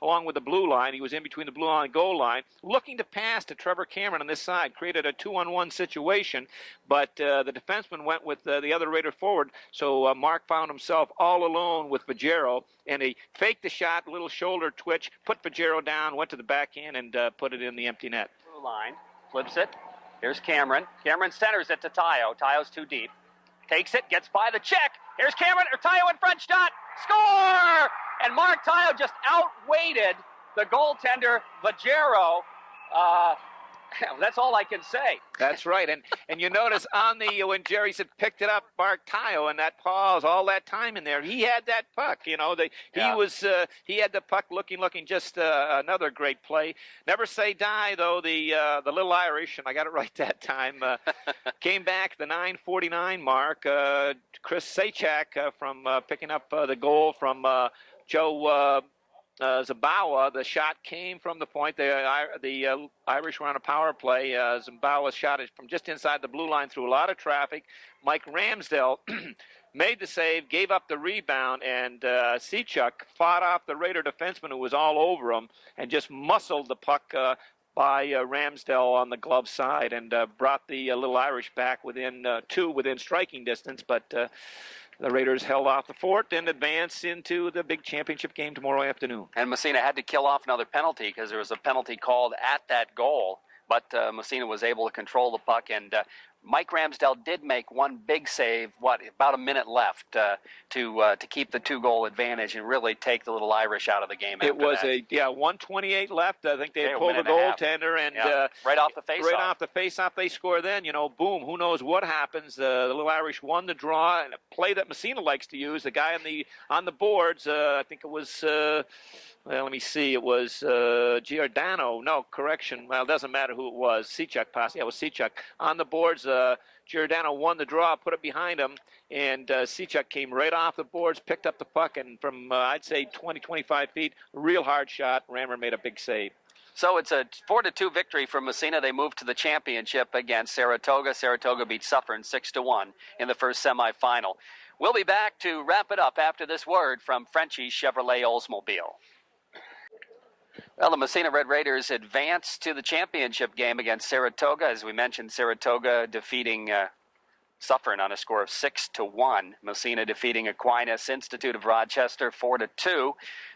along with the blue line. He was in between the blue line and goal line, looking to pass to Trevor Cameron on this side, created a 2-on-1 situation, but the defenseman went with the other Raider forward, so Mark found himself all alone with Vajero, and he faked the shot, little shoulder twitch, put Vajero down, went to the backhand, and put it in the empty net.
Blue line, flips it. Here's Cameron. Cameron centers it to Tayo. Tayo's too deep. Takes it, gets by the check. Here's Cameron, or Tayo in front, shot, score! And Mark Tayo just outweighted the goaltender, Vajero. That's all I can say.
That's right, and you notice when Jerry said picked it up, Mark Tayo, and that pause, all that time in there, he had that puck. He had the puck looking just another great play. Never say die though. The little Irish, and I got it right that time, came back the 9:49 mark. Chris Sachak from picking up the goal from Joe. Zabawa, the shot came from the point. The Irish were on a power play. Zabawa shot it from just inside the blue line through a lot of traffic. Mike Ramsdell made the save, gave up the rebound, and Sechuk fought off the Raider defenseman who was all over him and just muscled the puck by Ramsdell on the glove side and brought the little Irish back within striking distance. But The Raiders held off the fort and advanced into the big championship game tomorrow afternoon.
And Massena had to kill off another penalty because there was a penalty called at that goal. But Massena was able to control the puck, and Mike Ramsdell did make one big save, about a minute left to keep the 2-goal advantage and really take the little Irish out of the game.
It was
that.
1:28 left. I think they had pulled the goaltender, and
right off the face-off.
Right off the face-off, they score. Then boom. Who knows what happens? The little Irish won the draw, and a play that Massena likes to use. The guy on the boards. I think it was. Let me see. It was Giordano. No, correction. Well, it doesn't matter who it was. Sechuk, possibly. Yeah, it was Sechuk. On the boards, Giordano won the draw, put it behind him, and Sechuk came right off the boards, picked up the puck, and from, I'd say, 20, 25 feet, real hard shot. Rammer made a big save.
So it's a 4-2 victory for Massena. They move to the championship against Saratoga. Saratoga beat Suffern 6-1 in the first semifinal. We'll be back to wrap it up after this word from Frenchie's Chevrolet Oldsmobile. Well, the Massena Red Raiders advance to the championship game against Saratoga. As we mentioned, Saratoga defeating Suffern on a score of 6-1. Massena defeating Aquinas Institute of Rochester 4-2.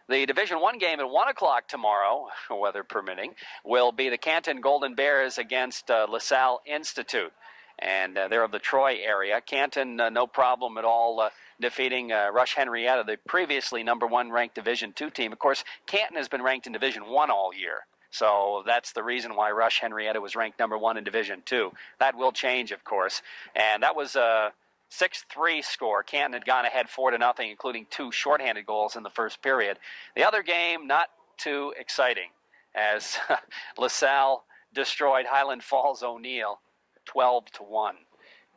The Division I game at 1 o'clock tomorrow, weather permitting, will be the Canton Golden Bears against LaSalle Institute. And they're of the Troy area. Canton, no problem at all defeating Rush Henrietta, the previously number 1 ranked Division II team. Of course, Canton has been ranked in Division I all year. So that's the reason why Rush Henrietta was ranked number 1 in Division II. That will change, of course. And that was a 6-3 score. Canton had gone ahead 4-0, including 2 shorthanded goals in the first period. The other game, not too exciting, as LaSalle destroyed Highland Falls O'Neill 12-1.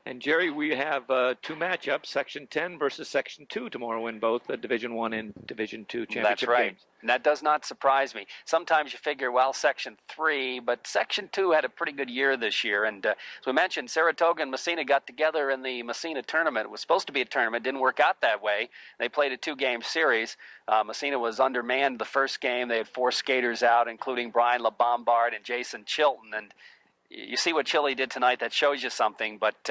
And Jerry, we have 2 matchups: Section 10 versus Section 2 tomorrow in both the Division 1 and Division 2 championship
That's right.
games.
And that does not surprise me. Sometimes you figure, well, Section 3, but Section 2 had a pretty good year this year. And as we mentioned, Saratoga and Massena got together in the Massena tournament. It was supposed to be a tournament, didn't work out that way. They played a 2-game series. Massena was undermanned the first game. They had 4 skaters out, including Brian LeBombard and Jason Chilton. And you see what Chile did tonight. That shows you something. But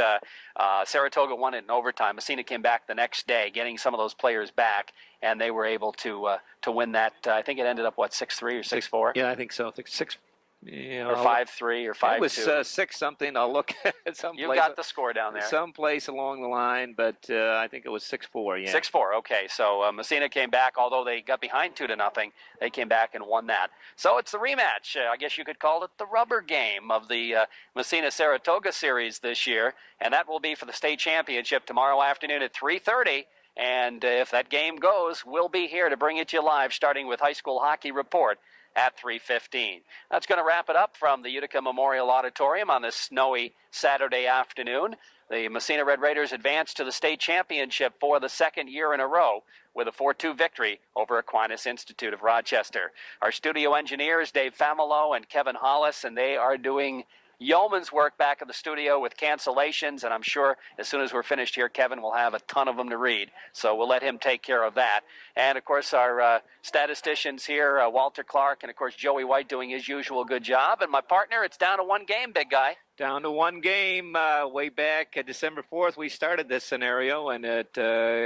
Saratoga won it in overtime. Massena came back the next day, getting some of those players back, and they were able to win that. I think it ended up, 6-3 or 6-4?
Yeah, I think so. I think 6.
Or 5-3 or 5-2.
It was 6-something. I'll look at some.
You got the score down there.
Someplace along the line, but I think it was 6-4. Yeah.
6-4. Okay, so Massena came back, although they got behind 2-0. They came back and won that. So it's the rematch. I guess you could call it the rubber game of the Massena-Saratoga series this year, and that will be for the state championship tomorrow afternoon at 3:30. And if that game goes, we'll be here to bring it to you live, starting with High School Hockey Report at 3:15. That's going to wrap it up from the Utica Memorial Auditorium on this snowy Saturday afternoon. The Massena Red Raiders advance to the state championship for the second year in a row with a 4-2 victory over Aquinas Institute of Rochester. Our studio engineers, Dave Familo and Kevin Hollis, and they are doing yeoman's work back in the studio with cancellations, and I'm sure as soon as we're finished here, Kevin will have a ton of them to read, so we'll let him take care of that. And of course our statisticians here, Walter Clark, and of course Joey White doing his usual good job. And my partner, it's down to 1 game, big guy.
Down to 1 game. Way back December 4th, we started this scenario, and it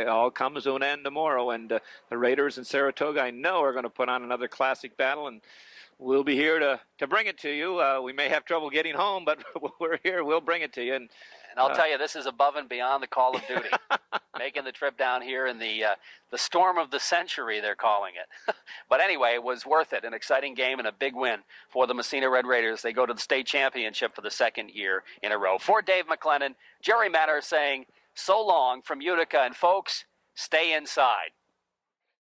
all comes to an end tomorrow. And the Raiders and Saratoga, I know, are going to put on another classic battle, and we'll be here to bring it to you. We may have trouble getting home, but we're here. We'll bring it to you. And
I'll tell you, this is above and beyond the call of duty. Making the trip down here in the storm of the century, they're calling it. But anyway, it was worth it. An exciting game and a big win for the Massena Red Raiders. They go to the state championship for the second year in a row. For Dave McLennan, Jerry Matter saying so long from Utica. And folks, stay inside.